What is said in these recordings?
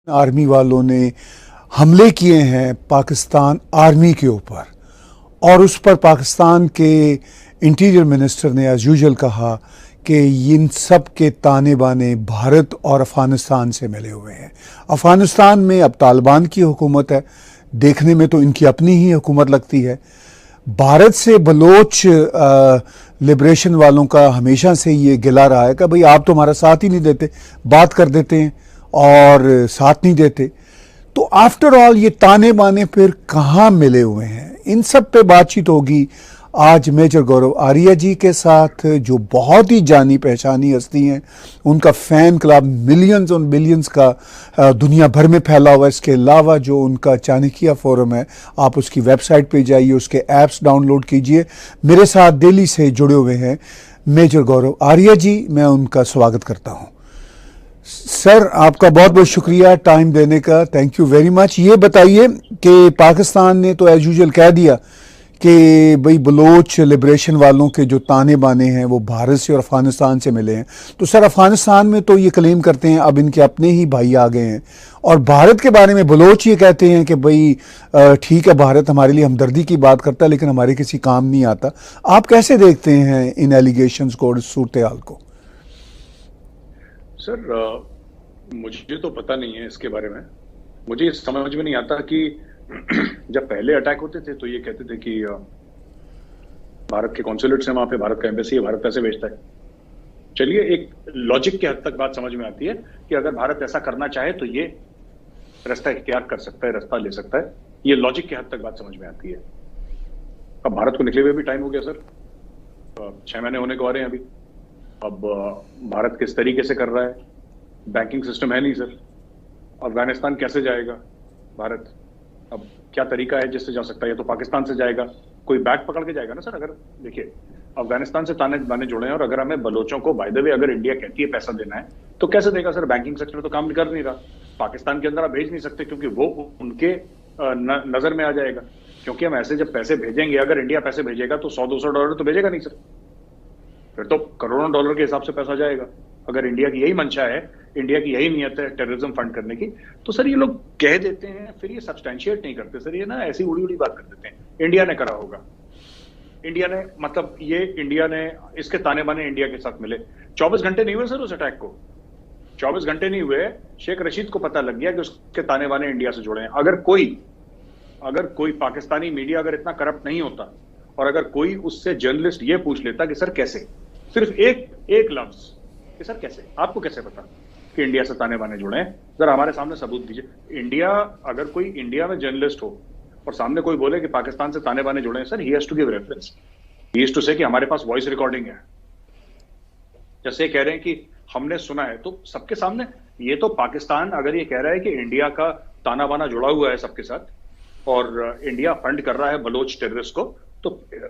Army वालों ने हमले किए हैं पाकिस्तान आर्मी के ऊपर, और उस पर पाकिस्तान के इंटीरियर मिनिस्टर ने एज यूजुअल कहा कि इन सब के ताने बाने भारत और अफ़गानिस्तान से मिले हुए हैं। अफ़गानिस्तान में अब तालिबान की हुकूमत है, देखने में तो इनकी अपनी ही हुकूमत लगती है। भारत से बलोच लिबरेशन वालों का हमेशा से ये गिला रहा है कि भाई आप तो हमारा साथ ही नहीं देते, बात कर देते हैं और साथ नहीं देते। तो आफ्टर ऑल ये ताने बाने फिर कहाँ मिले हुए हैं, इन सब पे बातचीत होगी आज मेजर गौरव आर्या जी के साथ, जो बहुत ही जानी पहचानी हस्ती हैं। उनका फ़ैन क्लब मिलियंस और बिलियंस का दुनिया भर में फैला हुआ है। इसके अलावा जो उनका चाणक्य फोरम है, आप उसकी वेबसाइट पे जाइए, उसके ऐप्स डाउनलोड कीजिए। मेरे साथ दिल्ली से जुड़े हुए हैं मेजर गौरव आर्या जी, मैं उनका स्वागत करता हूँ। सर, आपका बहुत बहुत शुक्रिया टाइम देने का, थैंक यू वेरी मच। ये बताइए कि पाकिस्तान ने तो एज यूजुअल कह दिया कि भाई बलोच लिबरेशन वालों के जो ताने बाने हैं वो भारत से और अफ़गानिस्तान से मिले हैं। तो सर, अफ़गानिस्तान में तो ये क्लेम करते हैं अब इनके अपने ही भाई आ गए हैं, और भारत के बारे में बलोच ये कहते हैं कि भाई ठीक है, भारत हमारे लिए हमदर्दी की बात करता है लेकिन हमारे किसी काम नहीं आता। आप कैसे देखते हैं इन एलिगेशंस को और सूरत हाल को? सर, मुझे तो पता नहीं है इसके बारे में। मुझे समझ में नहीं आता कि जब पहले अटैक होते थे तो ये कहते थे कि भारत के कॉन्सुलेट्स हैं वहां पे, भारत का एम्बेसी है, भारत पैसे भेजता है। चलिए, एक लॉजिक के हद तक बात समझ में आती है कि अगर भारत ऐसा करना चाहे तो ये रास्ता इख्तियार कर सकता है, रास्ता ले सकता है। ये लॉजिक के हद तक बात समझ में आती है। अब भारत को निकले हुए भी टाइम हो गया सर, 6 महीने होने को आ रहे हैं अभी। अब भारत किस तरीके से कर रहा है, बैंकिंग सिस्टम है नहीं सर। अफगानिस्तान कैसे जाएगा भारत? अब क्या तरीका है जिससे जा सकता है? या तो पाकिस्तान से जाएगा, कोई बैग पकड़ के जाएगा ना सर। अगर देखिए, अफगानिस्तान से ताने बाने जुड़े हैं, और अगर हमें बलोचों को बाय द वे अगर इंडिया कहती है पैसा देना है तो कैसे देगा सर? बैंकिंग सेक्टर तो काम कर नहीं रहा, पाकिस्तान के अंदर आप भेज नहीं सकते क्योंकि वो उनके नजर में आ जाएगा। क्योंकि हम ऐसे जब पैसे भेजेंगे, अगर इंडिया पैसे भेजेगा तो $100-200 तो भेजेगा नहीं सर, फिर तो करोड़ों डॉलर के हिसाब से पैसा जाएगा। अगर इंडिया की यही मंशा है, इंडिया की यही नियत है टेररिज्म फंड करने की, तो सर ये लोग कह देते हैं, फिर ये सब्सटैंशिएट नहीं करते सर। ये ना ऐसी उड़ी उड़ी बात कर देते हैं। इंडिया ने करा होगा, इंडिया ने, मतलब ये इंडिया ने, इसके ताने बाने इंडिया के साथ मिले। 24 घंटे नहीं हुए सर उस अटैक को, 24 घंटे नहीं हुए, शेख रशीद को पता लग गया कि उसके ताने बाने इंडिया से जुड़े हैं। अगर कोई पाकिस्तानी मीडिया अगर इतना करप्ट नहीं होता, और अगर कोई उससे जर्नलिस्ट ये पूछ लेता कि सर कैसे, सिर्फ एक लफ्ज कि सर कैसे, आपको कैसे पता कि इंडिया से ताने बाने जुड़े हैं? जरा हमारे सामने सबूत दीजिए। इंडिया, अगर कोई इंडिया में जर्नलिस्ट हो और सामने कोई बोले कि पाकिस्तान से ताने बाने जुड़े हैं, sir he has to give reference, he has to say कि हमारे पास वॉइस रिकॉर्डिंग है। जैसे कह रहे हैं कि हमने सुना है, तो सबके सामने। ये तो पाकिस्तान अगर ये कह रहा है कि इंडिया का ताना बाना जुड़ा हुआ है सबके साथ, और इंडिया फंड कर रहा है बलोच टेररिस्ट को, तो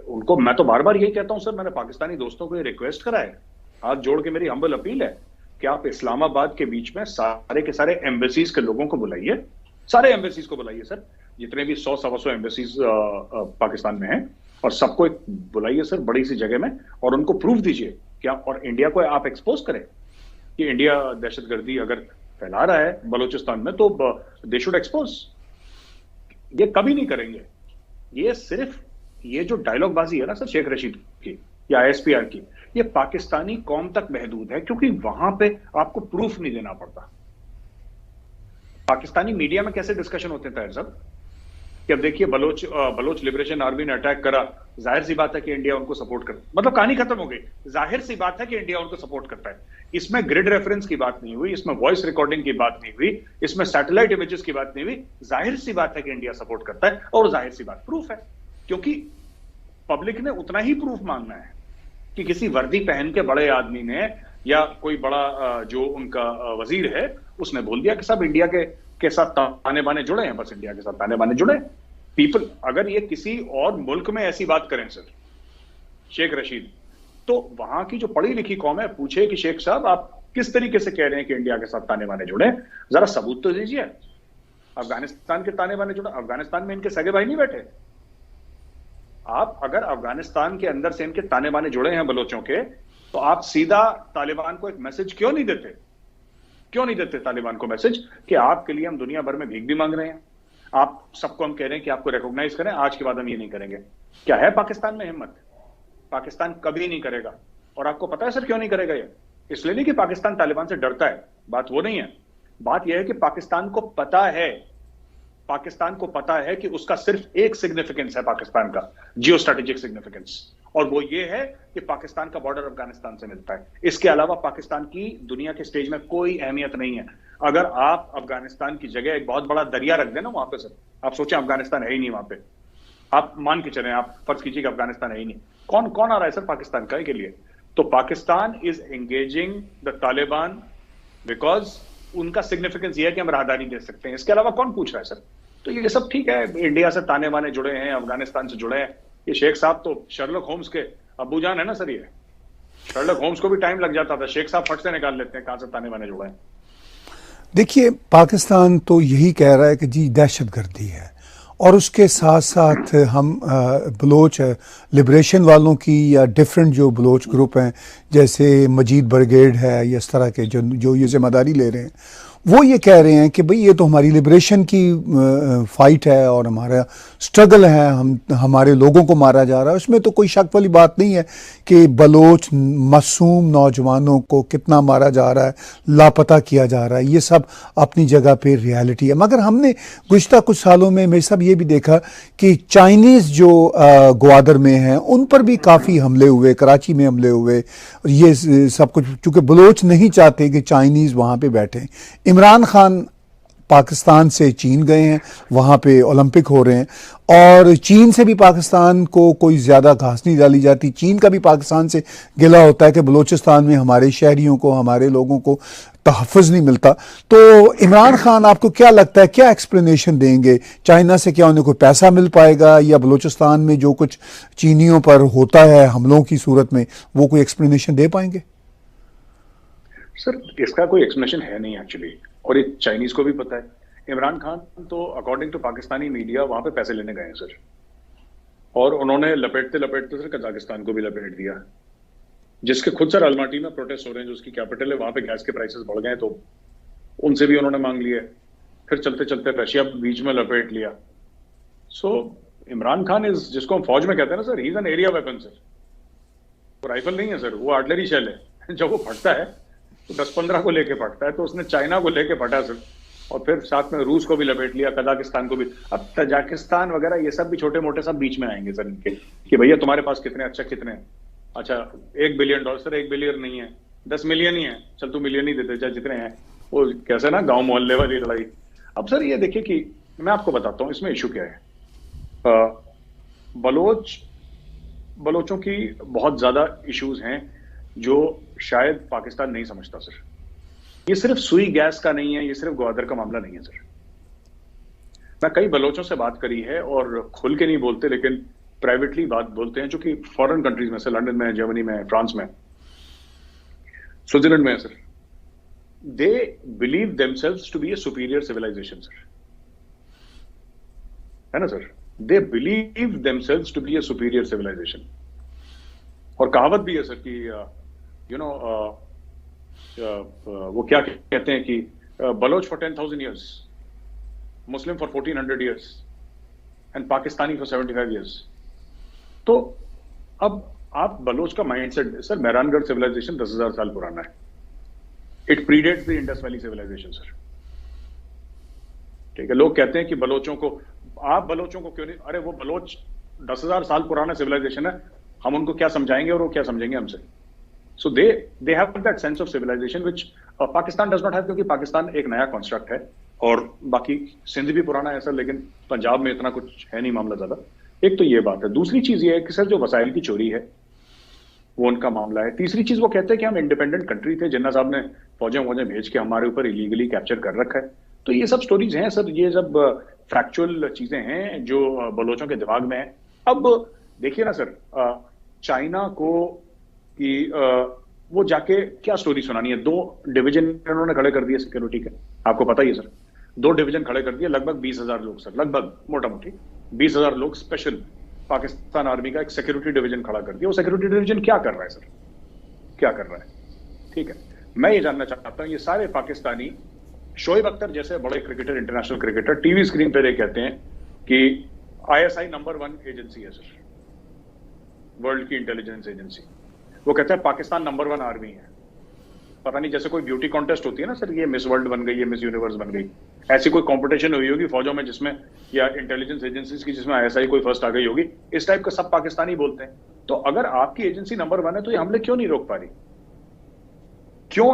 उनको मैं तो बार बार यही कहता हूं सर, मैंने पाकिस्तानी दोस्तों को ये रिक्वेस्ट करा है, हाथ जोड़ के मेरी हम्बल अपील है कि आप इस्लामाबाद के बीच में सारे के सारे एम्बेसीज के लोगों को बुलाइए, सारे एम्बेसीज को बुलाइए सर, जितने भी 100-125 एम्बेसीज पाकिस्तान में हैं, और सबको एक बुलाइए सर बड़ी सी जगह में, और उनको प्रूफ दीजिए क्या, और इंडिया को आप एक्सपोज करें कि इंडिया दहशतगर्दी अगर फैला रहा है बलोचिस्तान में तो दे शुड एक्सपोज। ये कभी नहीं करेंगे। ये सिर्फ ये जो डायलॉग बाजी है ना सर शेख रशीद की या एसपीआर की, ये पाकिस्तानी कौम तक महदूद है, क्योंकि वहां पे आपको प्रूफ नहीं देना पड़ता। पाकिस्तानी मीडिया में कैसे डिस्कशन होते थे साहब कि अब देखिए बलोच लिबरेशन आर्मी ने अटैक करा, जाहिर सी बात है कि इंडिया उनको सपोर्ट कर, मतलब कहानी खत्म हो गई। जाहिर सी बात है कि इंडिया उनको सपोर्ट करता है। इसमें ग्रिड रेफरेंस की बात नहीं हुई, इसमें वॉइस रिकॉर्डिंग की बात नहीं हुई, इसमें सैटेलाइट इमेजेस की बात नहीं हुई। जाहिर सी बात है कि इंडिया सपोर्ट करता है, और जाहिर सी बात प्रूफ है, क्योंकि पब्लिक ने उतना ही प्रूफ मांगना है कि किसी वर्दी पहन के बड़े आदमी ने या कोई बड़ा जो उनका वजीर है उसने बोल दिया कि सब इंडिया के साथ ताने बाने जुड़े हैं, बस इंडिया के साथ ताने बाने जुड़े। पीपल, अगर ये किसी और मुल्क में ऐसी बात करें सर शेख रशीद, तो वहां की जो पढ़ी लिखी कौम है पूछे कि शेख साहब आप किस तरीके से कह रहे हैं कि इंडिया के साथ ताने बाने जुड़े, जरा सबूत तो दीजिए। अफगानिस्तान के ताने बाने जुड़े, अफगानिस्तान में इनके सगे भाई नहीं बैठे। आप अगर अफगानिस्तान के अंदर से इनके ताने बाने जुड़े हैं बलोचों के, तो आप सीधा तालिबान को एक मैसेज क्यों नहीं देते क्यों नहीं देते तालिबान को मैसेज कि आपके लिए हम दुनिया भर में भीख भी मांग रहे हैं, आप सबको हम कह रहे हैं कि आपको रिकॉग्नाइज करें, आज के बाद हम ये नहीं करेंगे? क्या है पाकिस्तान में हिम्मत? पाकिस्तान कभी नहीं करेगा। और आपको पता है सर क्यों नहीं करेगा? ये इसलिए नहीं कि पाकिस्तान तालिबान से डरता है, बात वो नहीं है। बात यह है कि पाकिस्तान को पता है कि उसका सिर्फ एक सिग्निफिकेंस है पाकिस्तान का, जियो स्ट्रेटेजिक सिग्निफिकेंस, और वो ये है कि पाकिस्तान का बॉर्डर अफगानिस्तान से मिलता है। इसके अलावा पाकिस्तान की दुनिया के स्टेज में कोई अहमियत नहीं है। अगर आप अफगानिस्तान की जगह एक बहुत बड़ा दरिया रख देना वहां पे, सर आप सोचें अफगानिस्तान है ही नहीं वहां पे, आप मान के चलें, आप फर्ज कीजिए कि अफगानिस्तान है ही नहीं, कौन कौन आ रहा है सर पाकिस्तान का के लिए? तो Pakistan is engaging the Taliban because उनका सिग्निफिकेंस ये है कि हम राहदारी दे सकते हैं। इसके अलावा कौन पूछ रहा है सर? तो ये सब ठीक है, इंडिया से ताने बाने जुड़े हैं, अफगानिस्तान से जुड़े हैं। ये शेख साहब तो शर्लक होम्स के अब्बू जान है ना सर, ये शर्लक होम्स को भी टाइम लग जाता था, शेख साहब फट से निकाल लेते हैं कहां से ताने बाने जुड़े हैं। देखिए, पाकिस्तान तो यही कह रहा है कि जी दहशतगर्दी है, और उसके साथ साथ हम बलोच लिबरेशन वालों की या डिफरेंट जो बलोच ग्रुप हैं जैसे मजीद ब्रिगेड है या इस तरह के जो ये जिम्मेदारी ले रहे हैं, वो ये कह रहे हैं कि भाई ये तो हमारी लिबरेशन की फाइट है और हमारा स्ट्रगल है, हमारे लोगों को मारा जा रहा है। उसमें तो कोई शक वाली बात नहीं है कि बलोच मासूम नौजवानों को कितना मारा जा रहा है, लापता किया जा रहा है, ये सब अपनी जगह पे रियलिटी है। मगर हमने गुज़िश्ता कुछ सालों में मेरे साहब ये भी देखा कि चाइनीज़ जो ग्वादर में हैं उन पर भी काफ़ी हमले हुए, कराची में हमले हुए, ये सब कुछ चूँकि बलोच नहीं चाहते कि चाइनीज़ वहाँ पे बैठें। इमरान खान पाकिस्तान से चीन गए हैं, वहाँ पे ओलंपिक हो रहे हैं, और चीन से भी पाकिस्तान को कोई ज़्यादा घास नहीं डाली जाती। चीन का भी पाकिस्तान से गिला होता है कि बलूचिस्तान में हमारे शहरियों को, हमारे लोगों को तहफ़्फ़ुज़ नहीं मिलता। तो इमरान खान आपको क्या लगता है, क्या एक्सप्लेनेशन देंगे? चाइना से क्या उन्हें कोई पैसा मिल पाएगा, या बलूचिस्तान में जो कुछ चीनियों पर होता है हमलों की सूरत में, वो कोई एक्सप्लेनेशन दे पाएंगे? सर इसका कोई एक्सप्लेनेशन है नहीं एक्चुअली, और ये चाइनीज को भी पता है। इमरान खान तो अकॉर्डिंग टू पाकिस्तानी मीडिया वहां पे पैसे लेने गए हैं सर, और उन्होंने लपेटते लपेटते सर कजाकिस्तान को भी लपेट दिया, जिसके खुद सर अलमाटी में प्रोटेस्ट हो रहे हैं, जो उसकी कैपिटल है, वहां पे गैस के प्राइसेस बढ़ गए तो उनसे भी उन्होंने मांग लिए। फिर चलते चलते रशिया बीच में लपेट लिया। सो इमरान खान इज, जिसको हम फौज में कहते हैं ना sir, he is an area weapon sir. वो राइफल नहीं है सर, वो आर्टिलरी शेल है। जब वो फटता है तो 10-15 को लेके फटता है, तो उसने चाइना को लेके फटा सर, और फिर साथ में रूस को भी लपेट लिया, कजाकिस्तान को भी। अब तजाकिस्तान वगैरह ये सब भी छोटे मोटे सब बीच में आएंगे सर इनके, कि भैया तुम्हारे पास कितने, अच्छा कितने, अच्छा $1 बिलियन, सर 1 बिलियन नहीं है, 10 मिलियन ही है, चल तू मिलियन ही देते चाहे जितने हैं। वो कैसे ना गांव मोहल्ले वाली लड़ाई। अब सर ये देखिए कि मैं आपको बताता हूँ इसमें इशू क्या है। बलोचों की बहुत ज्यादा इश्यूज हैं जो शायद पाकिस्तान नहीं समझता सर। ये सिर्फ सुई गैस का नहीं है, ये सिर्फ ग्वादर का मामला नहीं है सर। मैं कई बलोचों से बात करी है, और खुल के नहीं बोलते लेकिन प्राइवेटली बात बोलते हैं, जो कि फॉरेन कंट्रीज में, सर लंदन में, जर्मनी में, फ्रांस में, स्विट्जरलैंड में है sir. They believe themselves to be a superior civilization sir, है ना sir? They believe themselves to be a superior civilization. और कहावत भी है सर कि वो क्या कहते हैं कि Baloch for 10,000 years, Muslim for 1400 years and Pakistani for 75 years। तो अब आप बलोच का माइंडसेट, सर मेहरानगढ़ सिविलाइजेशन 10,000 साल पुराना है। It predates the Indus valley civilisation sir. ठीक है, लोग कहते हैं कि बलोचों को, आप बलोचों को क्यों नहीं, अरे वो बलोच 10,000 साल पुराना सिविलाइजेशन है, हम उनको क्या समझाएंगे और वो क्या समझेंगे हमसे? So they have that sense of civilisation which Pakistan does not have, क्योंकि पाकिस्तान एक नया कॉन्स्ट्रक्ट है, और बाकी सिंध भी पुराना है सर, लेकिन पंजाब में इतना कुछ है नहीं मामला ज्यादा। एक तो ये बात है। दूसरी चीज ये है कि सर जो वसाइल की चोरी है वो उनका मामला है। तीसरी चीज वो कहते हैं कि हम इंडिपेंडेंट कंट्री थे, जिन्ना साहब ने फौजें भेज के हमारे ऊपर इलीगली कैप्चर कर रखा है। तो ये सब स्टोरीज हैं सर, ये सब फैक्चुअल चीजें हैं जो बलोचों के दिमाग में है। अब देखिए ना सर, चाइना को कि वो जाके क्या स्टोरी सुनानी है। 2 डिवीजन उन्होंने खड़े कर दिए सिक्योरिटी के, आपको पता ही है सर। 2 डिवीजन खड़े कर दिए, लगभग 20,000 लोग सर, लगभग मोटा मोटी 20,000 लोग स्पेशल पाकिस्तान आर्मी का एक सिक्योरिटी डिवीजन खड़ा कर दिया। वो सिक्योरिटी डिवीजन क्या कर रहा है सर, क्या कर रहा है? ठीक है, मैं ये जानना चाहता हूं, ये सारे पाकिस्तानी शोएब अख्तर जैसे बड़े cricketer, international cricketer, TV screen पर ये कहते हैं कि आईएसआई नंबर 1 एजेंसी है सर, वर्ल्ड की इंटेलिजेंस एजेंसी। वो कहते हैं पाकिस्तान नंबर 1 आर्मी है। पता नहीं, जैसे कोई ब्यूटी कॉन्टेस्ट होती है ना सर, ये मिस वर्ल्ड बन गई, ये मिस यूनिवर्स बन गई, ऐसी कोई कंपटीशन हुई होगी फौजों में जिसमें, या इंटेलिजेंस एजेंसीज की, जिसमें आईएसआई कोई फर्स्ट आ गई होगी। इस टाइप का सब पाकिस्तानी बोलते हैं। तो अगर आपकी एजेंसी नंबर 1 है तो ये हमले क्यों नहीं रोक पा रही? क्यों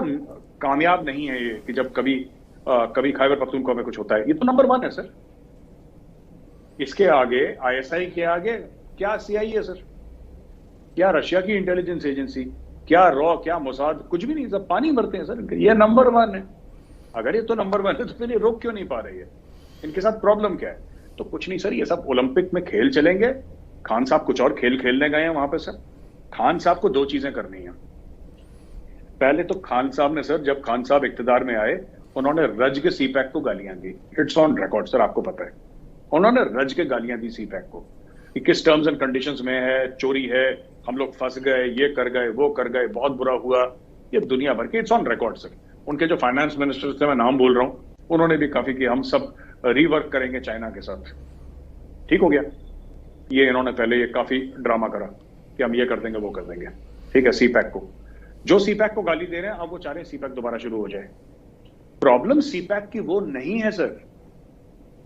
कामयाब नहीं है ये कि जब कभी खैबर पख्तूनख्वा में कुछ होता है? ये तो नंबर 1 है सर। इसके आगे, आईएसआई के आगे क्या सीआईए है सर, क्या रशिया की इंटेलिजेंस एजेंसी, क्या रॉ, क्या मोसाद, कुछ भी नहीं, सब पानी भरते हैं सर। ये नंबर 1 है। अगर ये तो नंबर 1 है तो फिर ये रोक क्यों नहीं पा रही है? इनके साथ प्रॉब्लम क्या है? तो कुछ नहीं सर, ये सब ओलंपिक में खेल चलेंगे। खान साहब कुछ और खेल खेलने गए हैं वहां पे सर। खान साहब को 2 चीजें करनी है। पहले तो खान साहब ने सर, जब खान साहब इख्तिदार में आए, उन्होंने रज के सीपैक को गालियां दी। इट्स ऑन रिकॉर्ड सर, आपको पता है। उन्होंने रज के गालियां दी सीपैक को कि किस टर्म्स एंड कंडीशंस में है, चोरी है, हम लोग फंस गए, ये कर गए, वो कर गए, बहुत बुरा हुआ। ये दुनिया भर के, इट्स ऑन रिकॉर्ड सर। उनके जो फाइनेंस मिनिस्टर से मैं नाम बोल रहा हूं, उन्होंने भी काफी कि हम सब रीवर्क करेंगे चाइना के साथ। ठीक हो गया। ये इन्होंने पहले ये काफी ड्रामा करा कि हम ये कर देंगे, वो कर देंगे। ठीक है, सीपैक को, जो सीपैक को गाली दे रहे हैं, अब वो चाह रहे हैं सीपैक दोबारा शुरू हो जाए। प्रॉब्लम सीपैक की वो नहीं है सर।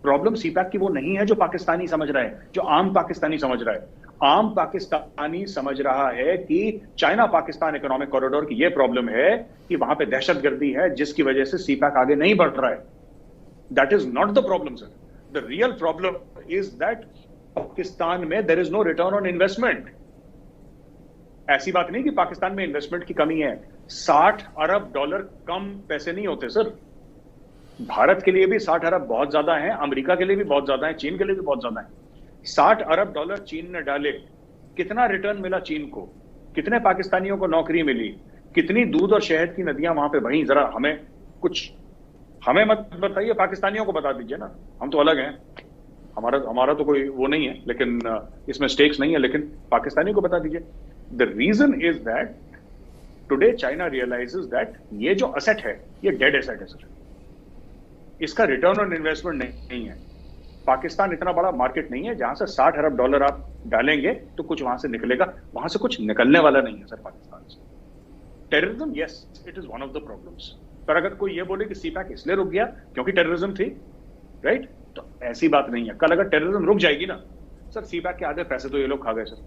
प्रॉब्लम सीपैक की वो नहीं है जो पाकिस्तानी समझ रहा है, जो आम पाकिस्तानी समझ रहा है। आम पाकिस्तानी समझ रहा है कि चाइना पाकिस्तान इकोनॉमिक कॉरिडोर की ये प्रॉब्लम है कि वहां पे दहशतगर्दी है, जिसकी वजह से सीपैक आगे नहीं बढ़ रहा है। That is not the problem sir. The real problem is that Pakistan में there is no return on investment. ऐसी बात नहीं कि पाकिस्तान में इन्वेस्टमेंट की कमी है। $60 अरब कम पैसे नहीं होते सर। भारत के लिए भी 60 अरब बहुत ज्यादा है, अमेरिका के लिए भी बहुत ज्यादा है, चीन के लिए भी बहुत ज्यादा है। $60 अरब चीन ने डाले, कितना रिटर्न मिला चीन को? कितने पाकिस्तानियों को नौकरी मिली? कितनी दूध और शहद की नदियां वहां पे बही? जरा हमें मत बताइए, पाकिस्तानियों को बता दीजिए ना। हम तो अलग हैं, हमारा तो कोई वो नहीं है, लेकिन इसमें स्टेक्स नहीं है, लेकिन पाकिस्तानी को बता दीजिए। The reason is that today China realizes that ये जो असेट है, ये डेड एसेट है सर। इसका रिटर्न ऑन इन्वेस्टमेंट नहीं है। पाकिस्तान इतना बड़ा मार्केट नहीं है जहां से $60 अरब आप डालेंगे तो कुछ वहां से निकलेगा। वहां से कुछ निकलने वाला नहीं है सर पाकिस्तान से। Terrorism, yes, it is one of the problems. पर अगर कोई ये बोले कि सीपैक इसलिए रुक गया क्योंकि टेररिज्म थी, राइट, तो ऐसी बात नहीं है। कल अगर टेररिज्म रुक जाएगी ना सर, सीपैक के आधे पैसे तो ये लोग खा गए सर।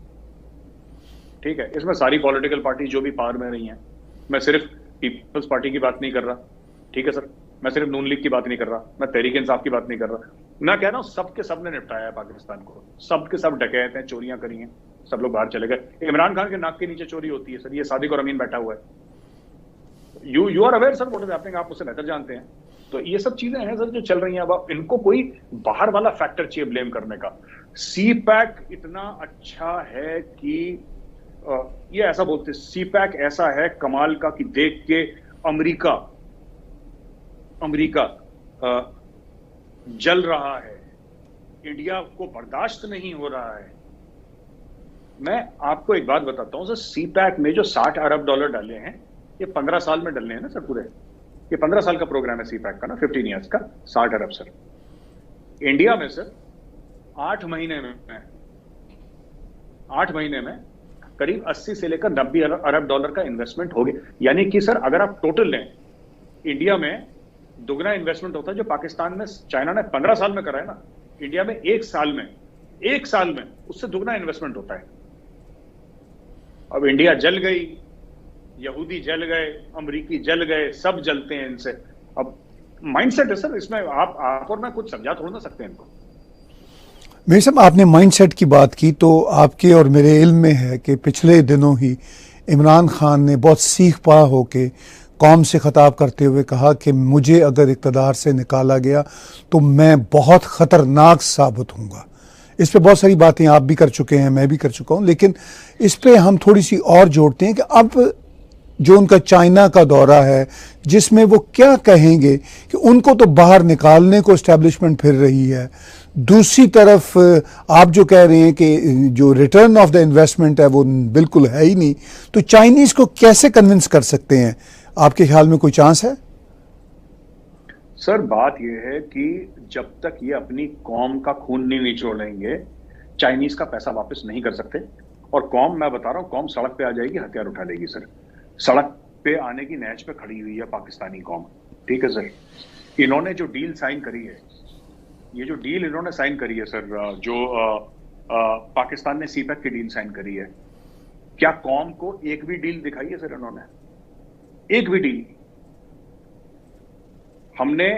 ठीक है, इसमें सारी पॉलिटिकल पार्टी जो भी पावर में रही हैं, मैं सिर्फ पीपल्स पार्टी की बात नहीं कर रहा, ठीक है सर, मैं सिर्फ नून लीग की बात नहीं कर रहा, मैं तहरीक इंसाफ की बात नहीं कर रहा, मैं कह रहा हूं सबके सब ने निपटाया है पाकिस्तान को। सबके सब डकैत हैं, चोरियां करी हैं, सब लोग बाहर चले गए। इमरान खान के नाक के नीचे चोरी होती है सर, ये सादिक और अमीन बैठा हुआ है। You are aware sir what is happening, आप उससे बेहतर जानते हैं। तो ये सब चीजें हैं सर जो चल रही हैं। अब इनको कोई बाहर वाला फैक्टर चाहिए ब्लेम करने का। सीपैक इतना अच्छा है कि ये ऐसा बोलते, सीपैक ऐसा है कमाल का कि देख के अमेरिका जल रहा है, इंडिया को बर्दाश्त नहीं हो रहा है। मैं आपको एक बात बताता हूं सर, सीपैक में जो $60 अरब डाले हैं, ये 15 साल में डलने हैं ना सर पूरे। ये 15 साल का प्रोग्राम है सीपैक का ना, 15 ईयर्स का, 60 अरब सर। इंडिया में सर 8 महीने में करीब 80 से लेकर 90 अरब डॉलर का इन्वेस्टमेंट हो गया। यानी कि सर अगर आप टोटल लें, इंडिया में दुगना इन्वेस्टमेंट होता है जो पाकिस्तान में चाइना ने 15 साल में करा है ना, इंडिया में एक साल में उससे दुगना इन्वेस्टमेंट होता है। अब इंडिया जल गई, यहूदी जल गए, अमरीकी जल गए, सब जलते हैं इनसे। अब माइंडसेट है सर इसमें, आप और मैं कुछ समझा थोड़ा ना सकते हैं इनको। मेरे साहब, आपने माइंडसेट की बात की तो आपके और मेरे इल्म में है कि पिछले दिनों ही इमरान खान ने बहुत सीख पा होके कौम से खिताब करते हुए कहा कि मुझे अगर इक़्तिदार से निकाला गया तो मैं बहुत ख़तरनाक साबित होऊंगा। इस पे बहुत सारी बातें आप भी कर चुके हैं, मैं भी कर चुका हूं, लेकिन इस पे हम थोड़ी सी और जोड़ते हैं कि अब जो उनका चाइना का दौरा है, जिसमें वो क्या कहेंगे कि उनको तो बाहर निकालने को एस्टेब्लिशमेंट फिर रही है, दूसरी तरफ आप जो कह रहे हैं कि जो रिटर्न ऑफ द इन्वेस्टमेंट है वो बिल्कुल है ही नहीं, तो चाइनीज़ को कैसे कन्विंस कर सकते हैं आपके ख्याल में कोई चांस है? सर बात यह है कि जब तक ये अपनी कौम का खून नहीं निचोड़ेंगे, चाइनीज का पैसा वापस नहीं कर सकते। और कौम, मैं बता रहा हूं, कौम सड़क पे आ जाएगी, हथियार उठा लेगी सर। सड़क पे आने की नहज पे खड़ी हुई है पाकिस्तानी कौम। ठीक है सर, इन्होंने जो डील साइन करी है, ये जो डील इन्होंने साइन करी है सर, जो पाकिस्तान ने सीपैक की डील साइन करी है, क्या कौम को एक भी डील दिखाई है सर इन्होंने? एक भी डील। हमने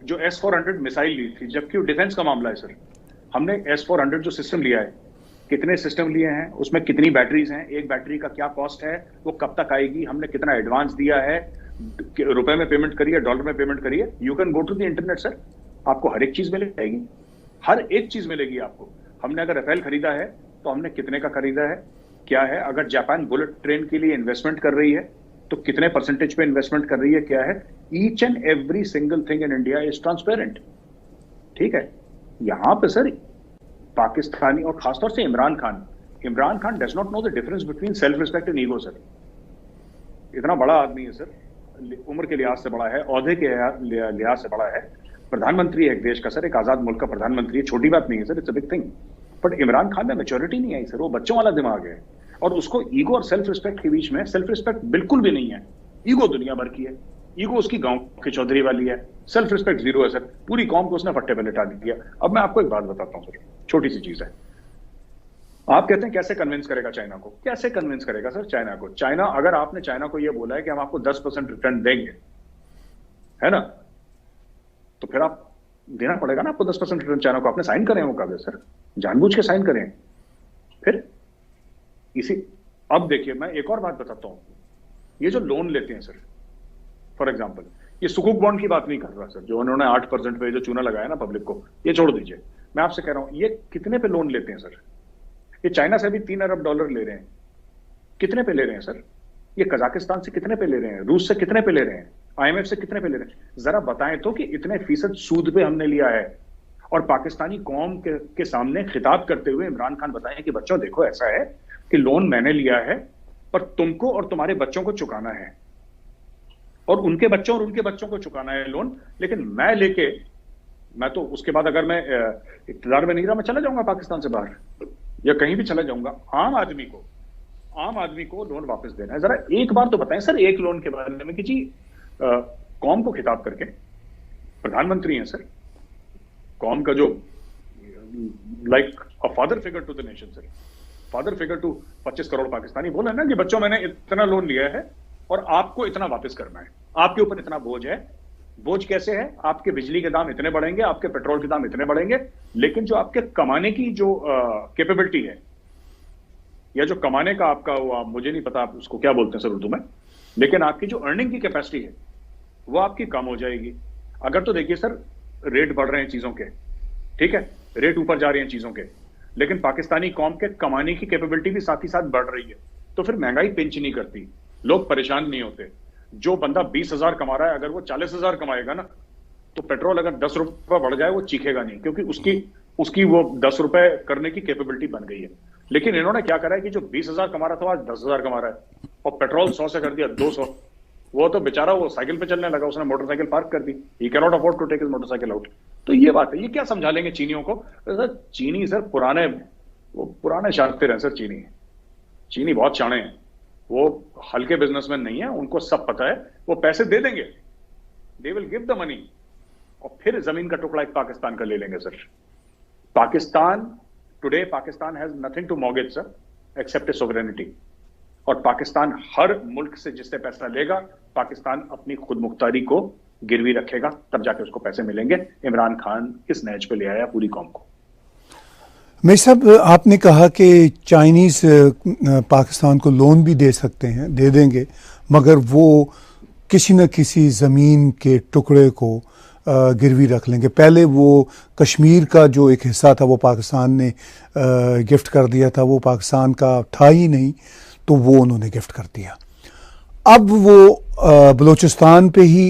जो S-400 मिसाइल ली थी, जबकि वो डिफेंस का मामला है सर, हमने S-400 जो सिस्टम लिया है, कितने सिस्टम लिए हैं, उसमें कितनी बैटरीज हैं, एक बैटरी का क्या कॉस्ट है, वो कब तक आएगी, हमने कितना एडवांस दिया है, रुपए में पेमेंट करी है, डॉलर में पेमेंट करी है। You can go to the internet sir, आपको हर एक चीज मिल जाएगी, हर एक चीज मिलेगी आपको। हमने अगर राफेल खरीदा है तो हमने कितने का खरीदा है, क्या है। अगर जापान बुलेट ट्रेन के लिए इन्वेस्टमेंट कर रही है तो कितने परसेंटेज पे इन्वेस्टमेंट कर रही है, क्या है। Each and every single thing in India is transparent. ठीक है, यहां पे सर पाकिस्तानी और खासतौर से Imran Khan does not know the difference between self respect and ego sir. इतना बड़ा आदमी है सर, उम्र के लिहाज से बड़ा है, ओहदे के लिहाज से बड़ा है, प्रधानमंत्री है एक देश का सर, एक आजाद मुल्क का प्रधानमंत्री है, छोटी बात नहीं है sir, it's a big thing. But Imran Khan में मैच्योरिटी नहीं आई सर, वो बच्चों वाला दिमाग है, और उसको ईगो और सेल्फ रिस्पेक्ट के बीच में, सेल्फ रिस्पेक्ट बिल्कुल भी नहीं है, ईगो दुनिया भर की है। ईगो उसकी गांव के चौधरी वाली है, सेल्फ रिस्पेक्ट जीरो है सर। पूरी कौम को उसने फट्टे पे लिटा दिया। अब मैं आपको एक बात बताता हूं सर, छोटी सी चीज है। आप कहते हैं कैसे कन्विंस करेगा चाइना को, कैसे कन्विंस करेगा सर चाइना को। चाइना, अगर आपने चाइना को यह बोला है कि हम आपको 10% रिटर्न देंगे, है ना, तो फिर आप देना पड़ेगा ना आपको 10% रिटर्न चाइना को। आपने साइन करे हैं वो कागज सर, जानबूझ के साइन करें। फिर इसी, अब देखिए मैं एक और बात बताता हूं, ये जो लोन लेते हैं सर, फॉर एग्जांपल, ये सुकुक बॉन्ड की बात नहीं कर रहा सर, जो उन्होंने 8% पे जो चूना लगाया ना पब्लिक को, ये छोड़ दीजिए। मैं आपसे कह रहा हूं, ये कितने पे लोन लेते हैं सर। ये चाइना से भी $3 अरब ले रहे हैं। कितने पे ले रहे हैं सर? ये कजाकिस्तान से कितने पे ले रहे हैं, रूस से कितने पे ले रहे हैं, IMF से कितने पे ले रहे हैं, जरा बताएं तो कि इतने फीसद सूद पे हमने लिया है। और पाकिस्तानी कौम के सामने खिताब करते हुए इमरान खान बताएं कि बच्चों देखो ऐसा है कि लोन मैंने लिया है, पर तुमको और तुम्हारे बच्चों को चुकाना है, और उनके बच्चों और उनके बच्चों को चुकाना है लोन, लेकिन मैं लेके, मैं तो उसके बाद अगर मैं इक़्तिदार में नहीं रहा, मैं चला जाऊंगा पाकिस्तान से बाहर या कहीं भी चला जाऊंगा। आम आदमी को लोन वापस देना है। जरा एक बार तो बताएं सर, एक लोन के बारे में कि जी कौम को खिताब करके, प्रधानमंत्री हैं सर, कौम का जो like a father figure to the nation sir, father figure to 25 crore Pakistani, बोला ना कि बच्चों मैंने इतना लोन लिया है और आपको इतना वापस करना है, आपके ऊपर इतना बोझ है। बोझ कैसे है? आपके बिजली के दाम इतने बढ़ेंगे, आपके पेट्रोल के दाम इतने बढ़ेंगे, लेकिन जो आपके कमाने की जो कैपेबिलिटी है, या जो कमाने का आपका वो, मुझे नहीं पता आप उसको क्या बोलते हैं सर उर्दू में, लेकिन आपकी जो अर्निंग की कैपेसिटी है वो आपकी कम हो जाएगी। अगर तो देखिए सर, रेट बढ़ रहे हैं चीजों के, ठीक है, रेट ऊपर जा रहे हैं चीजों के, लेकिन पाकिस्तानी कौम के कमाने की कैपेबिलिटी भी साथ ही साथ बढ़ रही है, तो फिर महंगाई पिंच नहीं करती, लोग परेशान नहीं होते। जो बंदा 20,000 कमा रहा है, अगर वो 40,000 कमाएगा ना, तो पेट्रोल अगर 10 रुपए बढ़ जाए वो चीखेगा नहीं, क्योंकि उसकी वो 10 रुपए करने की कैपेबिलिटी बन गई है। लेकिन इन्होंने क्या करा है कि जो 20,000 कमा रहा था आज 10,000 कमा रहा है, और पेट्रोल 100 से कर दिया 200। वो तो बेचारा वो साइकिल पे चलने लगा, उसने मोटरसाइकिल पार्क कर दी, he can not afford to take his motorcycle out. तो ये बात है, ये क्या समझा लेंगे चीनियों को। सर चीनी सर पुराने शातिर हैं सर, चीनी बहुत शाणे हैं, वो हल्के बिजनेसमैन नहीं है, उनको सब पता है, वो पैसे दे देंगे, they will give the money, और फिर जमीन का टुकड़ा एक पाकिस्तान का ले लेंगे sir. Pakistan has nothing to mortgage sir except sovereignty, और पाकिस्तान हर मुल्क से जिससे पैसा लेगा, पाकिस्तान अपनी खुद मुख्तारी को गिरवी रखेगा, तब जाके उसको पैसे मिलेंगे। इमरान खान इस नहज पे ले आया पूरी कौम को। मेरे साहब, आपने कहा कि चाइनीज़ पाकिस्तान को लोन भी दे सकते हैं, दे देंगे, मगर वो किसी न किसी ज़मीन के टुकड़े को गिरवी रख लेंगे। पहले वो कश्मीर का जो एक हिस्सा था वो पाकिस्तान ने गिफ्ट कर दिया था, वो पाकिस्तान का था ही नहीं, तो वो उन्होंने गिफ्ट कर दिया। अब वो बलूचिस्तान पे ही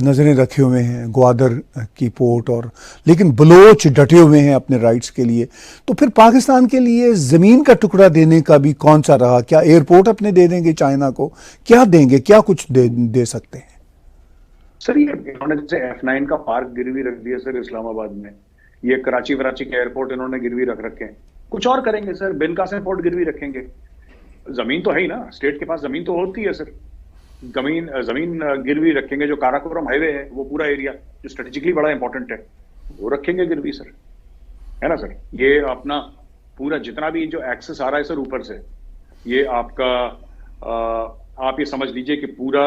नज़रें रखे हुए हैं, ग्वादर की पोर्ट, और लेकिन बलोच डटे हुए हैं अपने राइट्स के लिए। तो फिर पाकिस्तान के लिए ज़मीन का टुकड़ा देने का भी कौन सा रहा? क्या एयरपोर्ट अपने दे देंगे चाइना को? क्या देंगे, क्या कुछ दे सकते हैं? सर ये इन्होंने जैसे F9 का पार्क गिरवी रख दिया सर इस्लामाबाद में, ये कराची वराची के एयरपोर्ट इन्होंने गिरवी रख रखे हैं। कुछ और करेंगे सर, बिनकासिम पोर्ट गिरवी रखेंगे। जमीन तो है ही ना, स्टेट के पास जमीन तो होती है सर। जमीन गिरवी रखेंगे। जो काराकोरम हाईवे है वो पूरा एरिया जो स्ट्रेटेजिकली बड़ा इंपॉर्टेंट है वो रखेंगे गिरवी सर, है ना सर। ये अपना पूरा जितना भी जो एक्सेस आ रहा है सर ऊपर से, ये आपका आप ये समझ लीजिए कि पूरा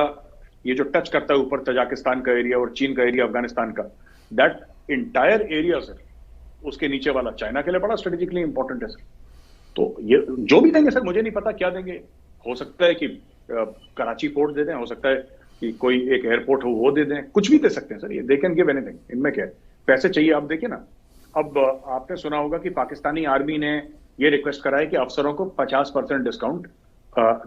ये जो टच करता है ऊपर तजाकिस्तान का एरिया और चीन का एरिया, अफगानिस्तान का, दैट इंटायर एरिया सर, उसके नीचे वाला चाइना के लिए बड़ा स्ट्रेटेजिकली इंपॉर्टेंट है सर। तो ये जो भी देंगे सर, मुझे नहीं पता क्या देंगे। हो सकता है कि कराची पोर्ट दे दें, हो सकता है कि कोई एक एयरपोर्ट हो वो दे दें, कुछ भी दे सकते हैं सर। ये दे कैन गिव एनीथिंग, इनमें क्या है, पैसे चाहिए। आप देखिए ना, अब आपने सुना होगा कि पाकिस्तानी आर्मी ने ये रिक्वेस्ट करा है कि अफसरों को 50% डिस्काउंट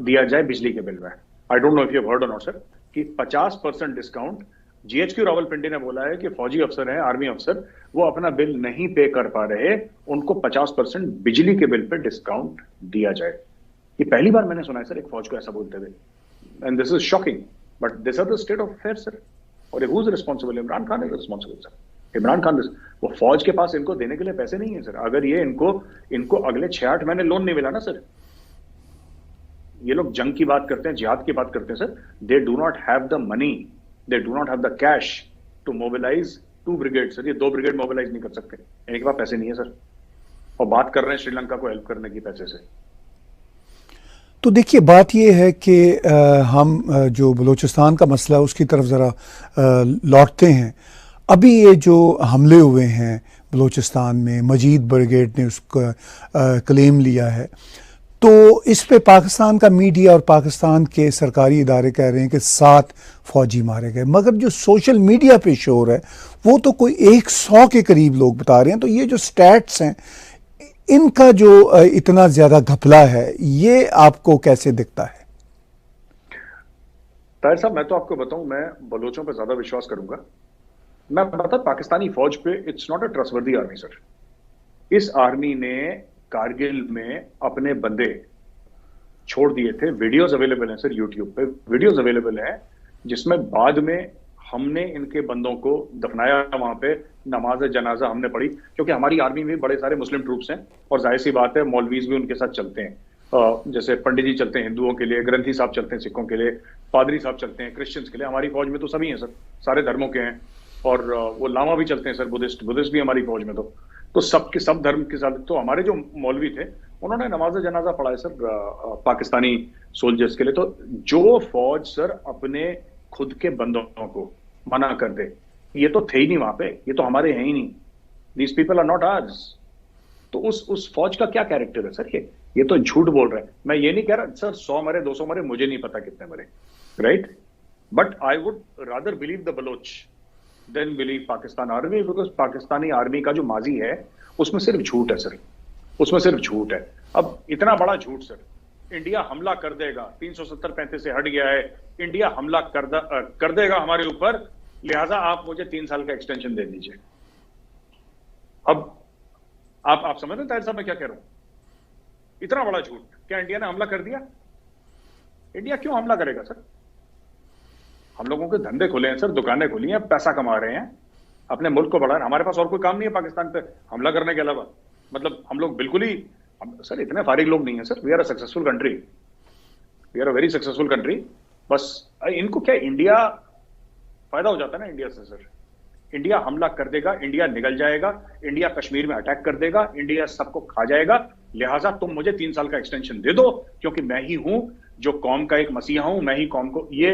दिया जाए बिजली के बिल में। I don't know if you heard और नॉट सर, कि 50% डिस्काउंट। GHQ रावलपिंडी ने बोला है कि फौजी अफसर हैं, आर्मी अफसर, वो अपना बिल नहीं पे कर पा रहे, उनको 50% बिजली के बिल पे डिस्काउंट दिया जाए। ये पहली बार मैंने सुना है सर एक फौज को ऐसा बोलते हुए, and this is shocking, but this are the state of affair sir. और who is responsible? Imran Khan is responsible sir. Imran Khan, वो फौज के पास इनको देने के लिए पैसे नहीं है सर। अगर ये इनको अगले 6-8 महीने लोन नहीं मिला ना सर, ये लोग जंग की बात करते हैं, जिहाद की बात करते हैं sir, they do not have the money, they do not have the cash to mobilize 2 brigade sir. ये 2 ब्रिगेड मोबिलाइज नहीं कर सकते, इनके पास पैसे नहीं है सर। और बात कर रहे हैं श्रीलंका को हेल्प करने की पैसे से। तो देखिए, बात ये है कि हम जो बलूचिस्तान का मसला है उसकी तरफ ज़रा लौटते हैं। अभी ये जो हमले हुए हैं बलूचिस्तान में, मजीद ब्रिगेड ने उसका क्लेम लिया है, तो इस पे पाकिस्तान का मीडिया और पाकिस्तान के सरकारी इदारे कह रहे हैं कि 7 फौजी मारे गए, मगर जो सोशल मीडिया पे शोर है वो तो कोई 100 के करीब लोग बता रहे हैं। तो ये जो स्टैट्स हैं, इनका जो इतना ज्यादा घपला है, ये आपको कैसे दिखता है? ताहिर साहब, मैं तो आपको बताऊं, मैं बलोचों पे ज्यादा विश्वास करूंगा। मैं बता, पाकिस्तानी फौज पे it's not a trustworthy army sir. इस आर्मी ने कारगिल में अपने बंदे छोड़ दिए थे। वीडियोस अवेलेबल हैं सर, यूट्यूब पे वीडियोस अवेलेबल हैं, जिसमें बाद में हमने इनके बंदों को दफनाया, वहां पे नमाज जनाजा हमने पढ़ी, क्योंकि हमारी आर्मी में बड़े सारे मुस्लिम ट्रूप्स हैं और जाहिर सी बात है मौलवीज भी उनके साथ चलते हैं। जैसे पंडित जी चलते हैं हिंदुओं के लिए, ग्रंथी साहब चलते हैं सिखों के लिए, पादरी साहब चलते हैं क्रिश्चियंस के लिए। हमारी फौज में तो सभी हैं सर, सारे धर्मों के हैं। और वो लामा भी चलते हैं सर, बुद्धिस्ट भी हमारी फौज में। तो सब धर्म के साथ। तो हमारे जो मौलवी थे उन्होंने नमाज जनाजा पढ़ा है सर पाकिस्तानी सोल्जर्स के लिए। तो जो फौज सर अपने खुद के बंदों को मना कर दे, ये तो थे ही नहीं वहां पे, ये तो हमारे हैं ही नहीं, these people are not ours. तो उस फौज का क्या कैरेक्टर है सर? ये तो झूठ बोल रहे हैं। मैं ये नहीं कह रहा सर 100 मरे 200 मरे, मुझे नहीं पता कितने मरे, right, but I would rather believe the Baloch than believe Pakistan army, because Pakistani army का जो माजी है उसमें सिर्फ झूठ है सर, उसमें सिर्फ झूठ है। अब इतना बड़ा झूठ सर, इंडिया हमला कर देगा, 370-35 से हट गया है, इंडिया हमला कर देगा हमारे ऊपर, लिहाजा आप मुझे 3 साल का एक्सटेंशन दे दीजिए। अब आप समझ रहे हैं ताहिर साहब मैं क्या कह रहा हूं? इतना बड़ा झूठ। क्या इंडिया ने हमला कर दिया? इंडिया क्यों हमला करेगा सर? हम लोगों के धंधे खुले हैं सर, दुकानें खुली हैं, पैसा कमा रहे हैं, अपने मुल्क को बढ़ा रहे हैं। हमारे पास और कोई काम नहीं है पाकिस्तान पे हमला करने के अलावा। मतलब हम लोग बिल्कुल ही सर इतने फारिग लोग नहीं है sir. We are a successful country, we are a very successful country. बस इनको क्या, इंडिया फायदा हो जाता है ना इंडिया से सर। इंडिया हमला कर देगा, इंडिया निगल जाएगा, इंडिया कश्मीर में अटैक कर देगा, इंडिया सबको खा जाएगा, लिहाजा तुम मुझे 3 साल का एक्सटेंशन दे दो, क्योंकि मैं ही हूं जो कौम का एक मसीहा हूं, मैं ही कौम को। ये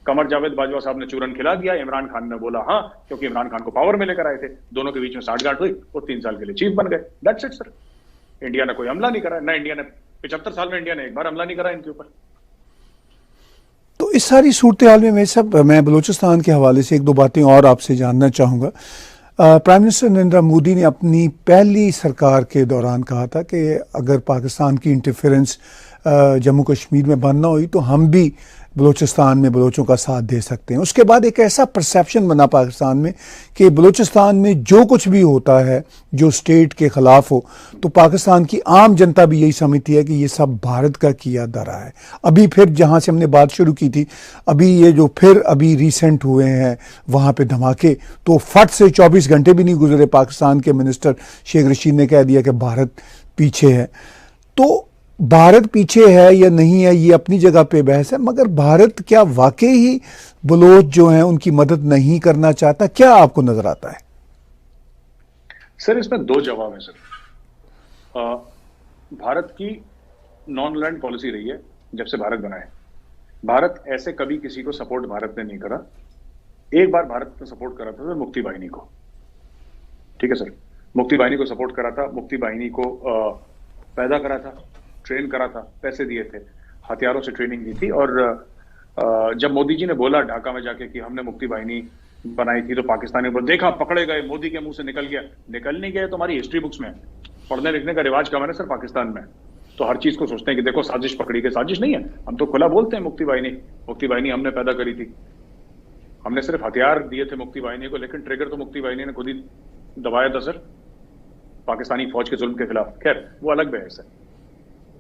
कमर जावेद बाजवा साहब ने चूरन खिला दिया। इमरान खान ने बोला हाँ, क्योंकि इमरान खान को पावर में लेकर आए थे, दोनों के बीच में साठगांठ हुई, वो 3 साल के लिए चीफ बन गए। That's it sir. इंडिया ने कोई हमला नहीं करा ना, इंडिया ने 75 साल में इंडिया ने एक बार हमला नहीं करा इनके ऊपर। तो इस सारी सूरत हाल में मैं बलूचिस्तान के हवाले से 1-2 बातें और आपसे जानना चाहूँगा। प्राइम मिनिस्टर नरेंद्र मोदी ने अपनी पहली सरकार के दौरान कहा था कि अगर पाकिस्तान की इंटरफेरेंस जम्मू कश्मीर में बंद ना हुई तो हम भी बलूचिस्तान में बलोचों का साथ दे सकते हैं। उसके बाद एक ऐसा परसेप्शन बना पाकिस्तान में कि बलूचिस्तान में जो कुछ भी होता है जो स्टेट के ख़िलाफ़ हो, तो पाकिस्तान की आम जनता भी यही समझती है कि ये सब भारत का किया धरा है। अभी फिर जहाँ से हमने बात शुरू की थी, अभी ये जो फिर अभी रिसेंट हुए हैं वहाँ पे धमाके, तो फट से 24 घंटे भी नहीं गुजरे, पाकिस्तान के मिनिस्टर शेख रशीद ने कह दिया कि भारत पीछे है। तो भारत पीछे है या नहीं है ये अपनी जगह पे बहस है, मगर भारत क्या वाकई ही बलोच जो हैं उनकी मदद नहीं करना चाहता? क्या आपको नजर आता है? सर इसमें दो जवाब है सर। भारत की नॉन लैंड पॉलिसी रही है जब से भारत बना है। भारत ऐसे कभी किसी को सपोर्ट भारत ने नहीं करा। एक बार भारत ने सपोर्ट करा था मुक्ति बाहिनी को, ठीक है सर, मुक्ति बाहिनी को सपोर्ट करा था, मुक्ति बाहिनी को पैदा करा था, ट्रेन करा था, पैसे दिए थे, हथियारों से ट्रेनिंग दी थी। और जब मोदी जी ने बोला ढाका में जाके कि हमने मुक्ति बाहिनी बनाई थी, तो पाकिस्तानी बोल देखा पकड़े गए, मोदी के मुंह से निकल गया। निकल नहीं गया तो हमारी हिस्ट्री बुक्स में पढ़ने लिखने का रिवाज कम है ना सर पाकिस्तान में। तो हर चीज को सोचते हैं कि देखो साजिश पकड़ी गई, साजिश नहीं है। हम तो खुला बोलते हैं मुक्ति बाहिनी हमने पैदा करी थी, हमने सिर्फ हथियार दिए थे मुक्ति बाहिनी को, लेकिन ट्रिगर तो मुक्ति बाहिनी ने खुद ही दबाया था सर पाकिस्तानी फौज के जुल्म के खिलाफ। खैर वो अलग बहस है।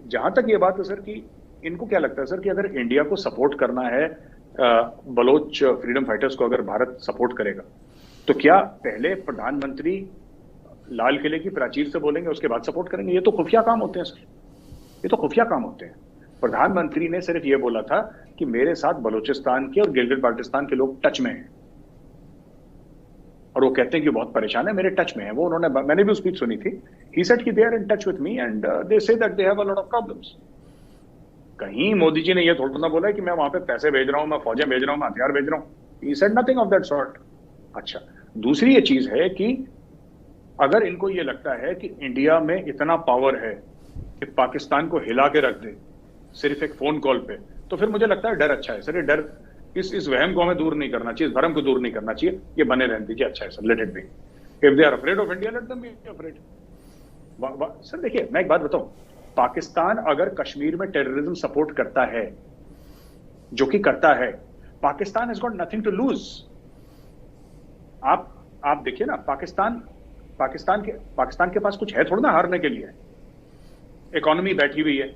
जहां तक ये बात है सर कि इनको क्या लगता है सर कि अगर इंडिया को सपोर्ट करना है, बलोच फ्रीडम फाइटर्स को अगर भारत सपोर्ट करेगा, तो क्या पहले प्रधानमंत्री लाल किले की प्राचीर से बोलेंगे उसके बाद सपोर्ट करेंगे? ये तो खुफिया काम होते हैं सर, ये तो खुफिया काम होते हैं। प्रधानमंत्री ने सिर्फ ये बोला था कि मेरे साथ बलूचिस्तान के और गिलगित बाल्टिस्तान के लोग टच में हैं, और वो कहते हैं कि बहुत परेशान है, मेरे टच में है वो। उन्होंने, मैंने भी स्पीच सुनी थी, ही सेड कि they are in touch with me and they say that they have a lot of problems. कहीं मोदी जी ने ये थोड़ा ना बोला कि मैं वहां पे पैसे भेज रहा हूं, मैं फौजें भेज रहा हूं, मैं हथियार भेज रहा हूं। He said nothing of that sort. अच्छा, दूसरी ये चीज है कि अगर इनको ये लगता है कि इंडिया में इतना पावर है कि पाकिस्तान को हिला के रख दे सिर्फ एक फोन कॉल पे, तो फिर मुझे लगता है डर अच्छा है सर। ये डर, इस वहम को हमें दूर नहीं करना चाहिए, इस भरम को दूर नहीं करना चाहिए। ये बने रहने दीजिए, अच्छा है sir, let it be. If they are afraid of India, let them be afraid. Sir देखिए, मैं एक बात बताऊं, पाकिस्तान अगर कश्मीर में टेररिज्म सपोर्ट करता है, जो कि करता है, Pakistan has got nothing to lose. आप देखिए ना, पाकिस्तान के पास कुछ है थोड़ा ना हारने के लिए। इकोनॉमी बैठी हुई है,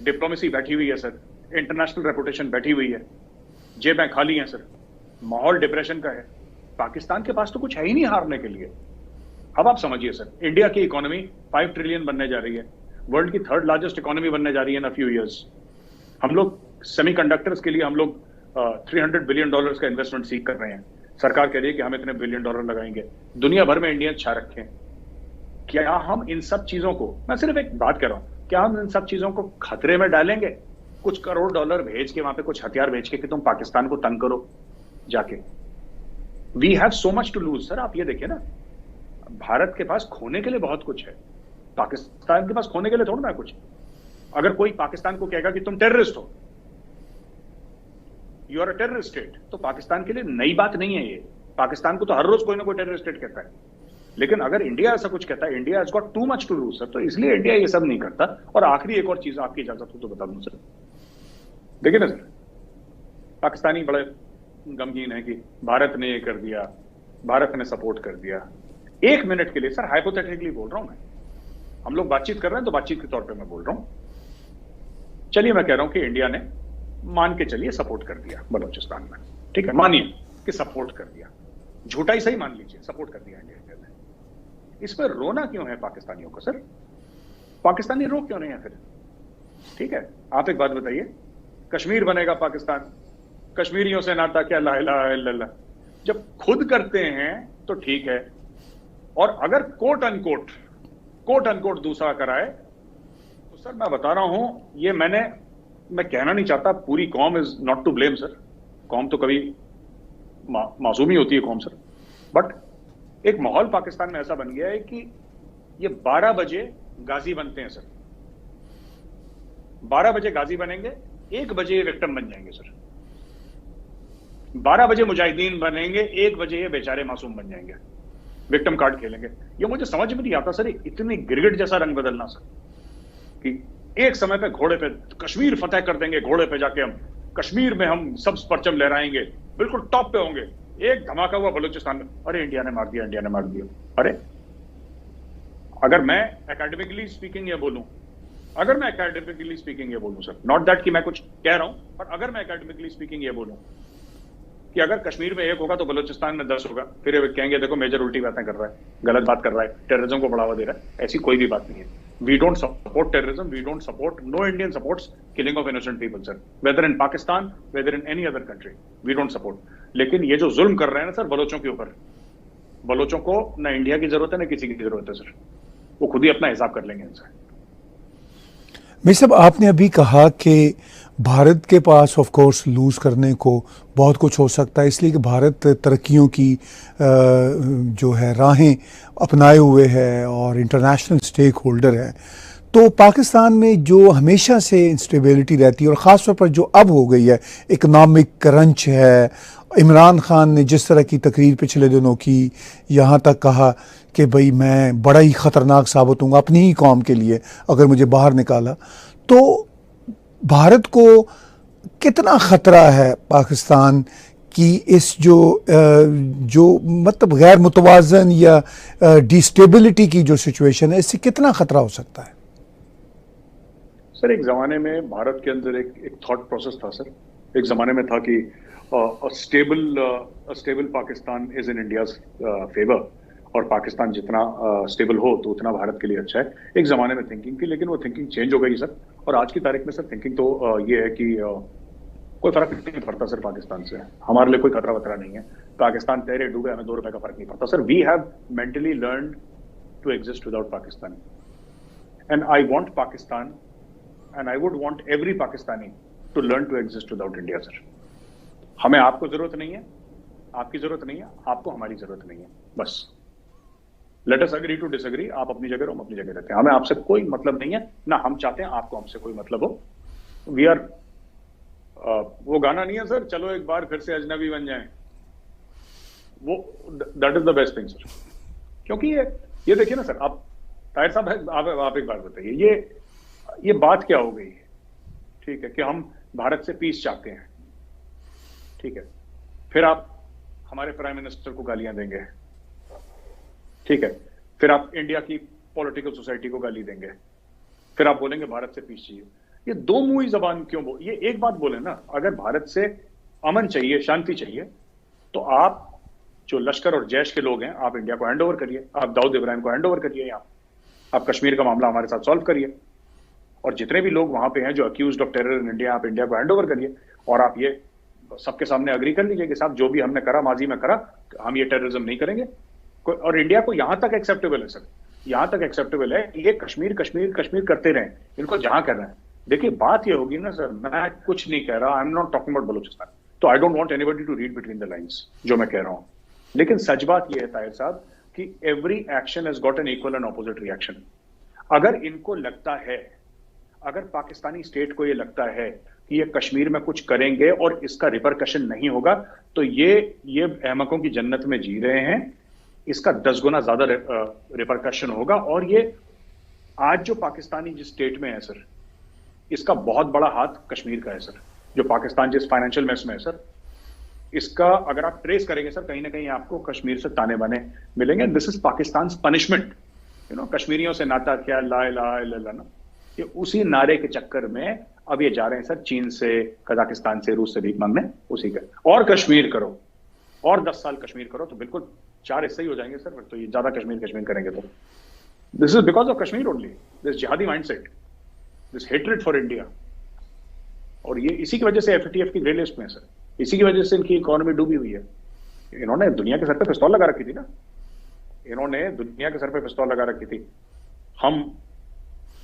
डिप्लोमेसी बैठी हुई है सर, इंटरनेशनल रेपुटेशन बैठी हुई है, जेबें खाली हैं सर, माहौल डिप्रेशन का है। पाकिस्तान के पास तो कुछ है ही नहीं हारने के लिए। अब आप समझिए सर, इंडिया की इकोनॉमी 5 ट्रिलियन बनने जा रही है, वर्ल्ड की 3rd लार्जेस्ट इकोनॉमी बनने जा रही है इन अ फ्यू इयर्स। हम लोग सेमीकंडक्टर्स के लिए हम लोग $300 बिलियन का इन्वेस्टमेंट सीख कर रहे हैं। सरकार कह रही है कि हम इतने $1 बिलियन लगाएंगे। दुनिया भर में इंडियन छा रखे हैं। क्या हम इन सब चीजों को, मैं सिर्फ एक बात कह रहा हूं, क्या हम इन सब चीजों को खतरे में डालेंगे कुछ करोड़ डॉलर भेज के, वहां पे कुछ हथियार भेज के कि तुम पाकिस्तान को तंग करो जाके? We have so much to lose sir. आप ये देखिए ना, भारत के पास खोने के लिए बहुत कुछ है, पाकिस्तान के पास खोने के लिए थोड़ा ना कुछ। अगर कोई पाकिस्तान को कहेगा कि तुम टेररिस्ट हो, you are a terrorist state, तो पाकिस्तान के लिए नई बात नहीं है ये। पाकिस्तान को तो हर रोज कोई ना कोई टेररिस्ट स्टेट कहता है। लेकिन अगर इंडिया ऐसा कुछ कहता है, India has got too much to lose sir, तो इसलिए इंडिया ये सब नहीं करता। और आखिरी एक और चीज, आपकी इजाजत हो तो बता दूं सर, देखिए ना सर, पाकिस्तानी बड़े गमगीन है कि भारत ने ये कर दिया, भारत ने सपोर्ट कर दिया। 1 मिनट के लिए सर, हाइपोथेटिकली बोल रहा हूं मैं, हम लोग बातचीत कर रहे हैं तो बातचीत के तौर पे मैं बोल रहा हूं। चलिए मैं कह रहा हूं कि इंडिया ने, मान के चलिए, सपोर्ट कर दिया बलूचिस्तान में, ठीक है, मानिए कि सपोर्ट कर दिया, झूठा ही सही मान लीजिए, सपोर्ट कर दिया इंडिया ने। इसमें रोना क्यों है पाकिस्तानियों को सर? पाकिस्तानी रो क्यों नहीं है फिर? ठीक है, आप एक बात बताइए, कश्मीर बनेगा पाकिस्तान, कश्मीरियों से नाता क्या, ला इलाहा इल्लल्लाह। जब खुद करते हैं तो ठीक है, और अगर कोट अनकोट दूसरा कराए तो सर मैं बता रहा हूं, ये मैं कहना नहीं चाहता, पूरी कौम is not to blame sir, कौम तो कभी मासूम ही होती है कौम सर, बट एक माहौल पाकिस्तान में ऐसा बन गया है कि ये 12 बजे गाजी बनते हैं सर, 12 बजे गाजी बनेंगे, 1 बजे ये विक्टिम बन जाएंगे सर, 12 बजे मुजाहिदीन बनेंगे, 1 बजे ये बेचारे मासूम बन जाएंगे, विक्टिम कार्ड खेलेंगे। ये मुझे समझ में नहीं आता सर, इतनी गिरगिट जैसा रंग बदलना सर, कि एक समय पे घोड़े पे कश्मीर फतेह कर देंगे, घोड़े पे जाके हम कश्मीर में हम सब परचम लहराएंगे, बिल्कुल टॉप पे होंगे। एक धमाका हुआ बलूचिस्तान में, अरे इंडिया ने मार दिया, इंडिया ने मार दिया। अरे अगर मैं एकेडमिकली स्पीकिंग ये बोलूं, सर, नॉट दैट कि मैं कुछ कह रहा हूं, पर अगर मैं एकेडमिकली स्पीकिंग ये बोलूं कि अगर कश्मीर में 1 होगा तो बलूचिस्तान में 10 होगा, फिर ये कहेंगे देखो मेजर उल्टी बातें कर रहा है, गलत बात कर रहा है, टेररिज्म को बढ़ावा दे रहा है। ऐसी कोई भी बात नहीं है। We don't support terrorism, we don't support, no Indian supports killing of innocent people sir, whether in Pakistan, whether in any other country, we don't support. लेकिन ये जो जुल्म कर रहे हैं ना सर बलोचों के ऊपर, बलोचों को ना इंडिया की जरूरत है ना किसी की जरूरत है सर, वो खुद ही अपना हिसाब कर लेंगे इनसे। मेरे साहब, आपने अभी कहा कि भारत के पास ऑफ कोर्स लूज़ करने को बहुत कुछ हो सकता है, इसलिए कि भारत तरक्कियों की जो है राहें अपनाए हुए है और इंटरनेशनल स्टेक होल्डर है। तो पाकिस्तान में जो हमेशा से इंस्टेबिलिटी रहती है और ख़ास तौर पर जो अब हो गई है, इकनॉमिक क्रंच है, इमरान खान ने जिस तरह की तकरीर पिछले दिनों की, यहाँ तक कहा कि भाई मैं बड़ा ही ख़तरनाक साबित हूँ अपनी ही कौम के लिए अगर मुझे बाहर निकाला, तो भारत को कितना ख़तरा है पाकिस्तान की इस जो मतलब गैर मुतवाज़न या डिस्टेबिलिटी की जो सिचुएशन है, इससे कितना ख़तरा हो सकता है? सर एक ज़माने में भारत के अंदर एक थॉट प्रोसेस था सर, एक ज़माने में था कि stable Pakistan is in India's favour, और पाकिस्तान जितना स्टेबल हो तो उतना भारत के लिए अच्छा है। एक ज़माने में थिंकिंग थी, लेकिन वो थिंकिंग चेंज हो गई सर। और आज की तारीख में सर थिंकिंग तो ये है कि कोई फर्क नहीं पड़ता सर पाकिस्तान से, हमारे लिए कोई खतरा वतरा नहीं है। पाकिस्तान तैरे डूबे, हमें 2 रुपए का फर्क नहीं पड़ता sir. We have mentally learn to exist without Pakistan, and I want Pakistan, and I would want every Pakistani to learn to exist without India sir. हमें आपको जरूरत नहीं है, आपकी जरूरत नहीं है, आपको हमारी जरूरत नहीं है, बस let us agree to disagree. आप अपनी जगह, हम अपनी जगह रहते हैं, हमें आपसे कोई मतलब नहीं है, ना हम चाहते हैं आपको हमसे कोई मतलब हो। वी आर वो गाना नहीं है सर, चलो एक बार फिर से अजनबी बन जाएं, वो that is the best thing sir. क्योंकि ये देखिए ना सर, आप ताहिर साहब आप एक बात बताइए, ये बात क्या हो गई? ठीक है कि हम भारत से पीस चाहते हैं, ठीक है, फिर आप हमारे प्राइम मिनिस्टर को गालियां देंगे, ठीक है, फिर आप इंडिया की पॉलिटिकल सोसाइटी को गाली देंगे, फिर आप बोलेंगे भारत से पीस चाहिए। ये 2 मुंही जबान क्यों ये एक बात बोले ना, अगर भारत से अमन चाहिए, शांति चाहिए, तो आप जो लश्कर और जैश के लोग हैं, आप इंडिया को हैंड ओवर करिए, आप दाऊद इब्राहिम को हैंड ओवर करिए, आप कश्मीर का मामला हमारे साथ सॉल्व करिए, और जितने भी लोग वहां पे हैं जो accused of terror in India, आप इंडिया को हैंड ओवर करिए, और आप ये सबके सामने अग्री कर लीजिए कि साहब जो भी हमने करा, माजी में करा, हम ये टेररिज्म नहीं करेंगे। और इंडिया को यहां तक एक्सेप्टेबल है सर, यहां तक एक्सेप्टेबल है ये कश्मीर कश्मीर कश्मीर करते रहें, इनको जहां कर रहे हैं। देखिए बात ये होगी ना सर, मैं कुछ नहीं कह रहा, I am not talking about Balochistan, तो I don't want anybody to read between the lines जो मैं कह रहा हूं, लेकिन सच बात ये है ताहिर साहब कि every action has got an equal and opposite reaction. अगर इनको लगता है, अगर पाकिस्तानी स्टेट को ये लगता है कि ये कश्मीर में कुछ करेंगे और इसका रिपरकशन नहीं होगा, तो ये अहमकों की जन्नत में जी रहे हैं। इसका 10 गुना ज्यादा रिपरकशन होगा। और ये आज जो पाकिस्तानी जिस स्टेट में है सर, इसका बहुत बड़ा हाथ कश्मीर का है सर। जो पाकिस्तान जिस फाइनेंशियल मेस में है सर, इसका अगर आप ट्रेस करेंगे सर, कहीं ना कहीं आपको कश्मीर से ताने बाने मिलेंगे। दिस इज पाकिस्तान पनिशमेंट, कश्मीरियों से नाता क्या, ला इलाहा इल्लल्लाह ना, ये उसी नारे के चक्कर में अब ये जा रहे हैं सर चीन से, कजाकिस्तान से, रूस से भीख मांगने उसी का। और कश्मीर करो, और 10 साल कश्मीर करो तो बिल्कुल 4 हिस्से ही हो जाएंगे सर। तो ये ज्यादा कश्मीर करेंगे तो this is because of Kashmir only, this jihadi mindset, this hatred for India. और ये इसी की वजह से एफएटीएफ की ग्रे लिस्ट में है सर, इसी की वजह से इनकी इकोनॉमी डूबी हुई है। इन्होंने दुनिया के सर पे पिस्तौल लगा रखी थी ना, इन्होंने दुनिया के सर पे पिस्तौल लगा रखी थी। हम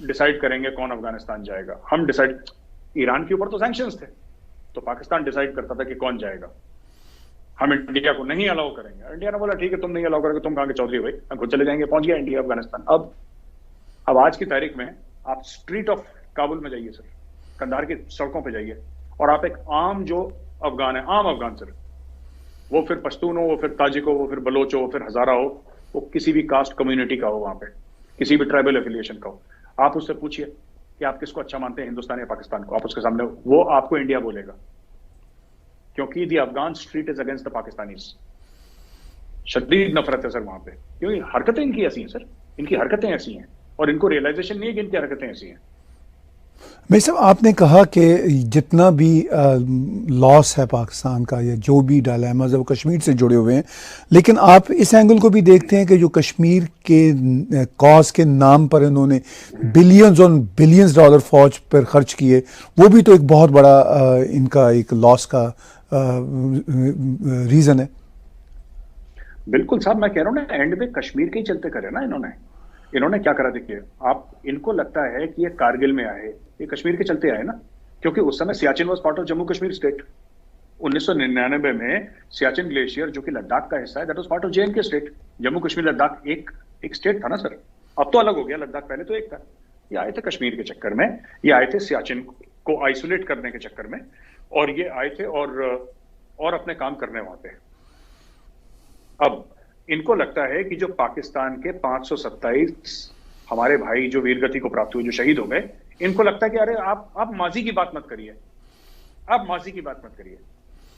डिसाइड करेंगे कौन अफगानिस्तान जाएगा, हम डिसाइड, ईरान के ऊपर तो सैंक्शंस थे, तो पाकिस्तान डिसाइड करता था कि कौन जाएगा। हम इंडिया को नहीं अलाउ करेंगे, इंडिया ने बोला ठीक है तुम नहीं अलाउ करोगे, तुम कहां के चौधरी भाई, हम खुद चले जाएंगे। पहुंच गया इंडिया अफगानिस्तान। अब आज की तारीख में आप स्ट्रीट ऑफ काबुल में जाइए सर, कंधार की सड़कों पे जाइए, और आप एक आम जो अफगान है, आम अफगान सर, वो फिर पश्तून हो, वो फिर ताजिक हो, वो फिर बलोच हो, वो फिर हजारा हो, वो किसी भी कास्ट कम्युनिटी का हो, वहां पे किसी भी ट्राइबल एफिलिएशन का हो, आप उससे पूछिए कि आप किसको अच्छा मानते हैं, हिंदुस्तान या पाकिस्तान को। आप उसके सामने, वो आपको इंडिया बोलेगा, क्योंकि the Afghan street is against the Pakistanis. शदीद नफरत है सर वहां पे, क्योंकि हरकतें इनकी ऐसी हैं सर, इनकी हरकतें ऐसी हैं और इनको रियलाइजेशन नहीं है कि इनकी हरकतें ऐसी हैं। भाई साहब, आपने कहा कि जितना भी लॉस है पाकिस्तान का या जो भी डायलेमास है वो कश्मीर से जुड़े हुए हैं, लेकिन आप इस एंगल को भी देखते हैं कि जो कश्मीर के कॉज के नाम पर इन्होंने बिलियंस और बिलियंस डॉलर फौज पर खर्च किए, वो भी तो एक बहुत बड़ा इनका एक लॉस का रीज़न है। बिल्कुल साहब, मैं कह रहा हूँ ना, एंड में कश्मीर के ही चलते करे ना इन्होंने क्या करा देखिए आप। इनको लगता है कि ये कारगिल में आए, ये कश्मीर के चलते आए ना, क्योंकि उस समय Siachen was part of Jammu Kashmir state. 1999 में सियाचिन ग्लेशियर जो कि लद्दाख का हिस्सा है, that was part of JNK state. Jammu Kashmir Ladakh एक स्टेट था ना सर, अब तो अलग हो गया, लद्दाख पहले तो एक था। ये आए थे कश्मीर के चक्कर में, ये आए थे सियाचिन को आइसोलेट करने के चक्कर में, और ये आए थे और अपने काम करने वहां पे। अब इनको लगता है कि जो पाकिस्तान के 527 हमारे भाई जो वीरगति को प्राप्त हुए, जो शहीद हो गए, इनको लगता है कि अरे आप माजी की बात मत करिए, आप माजी की बात मत करिए,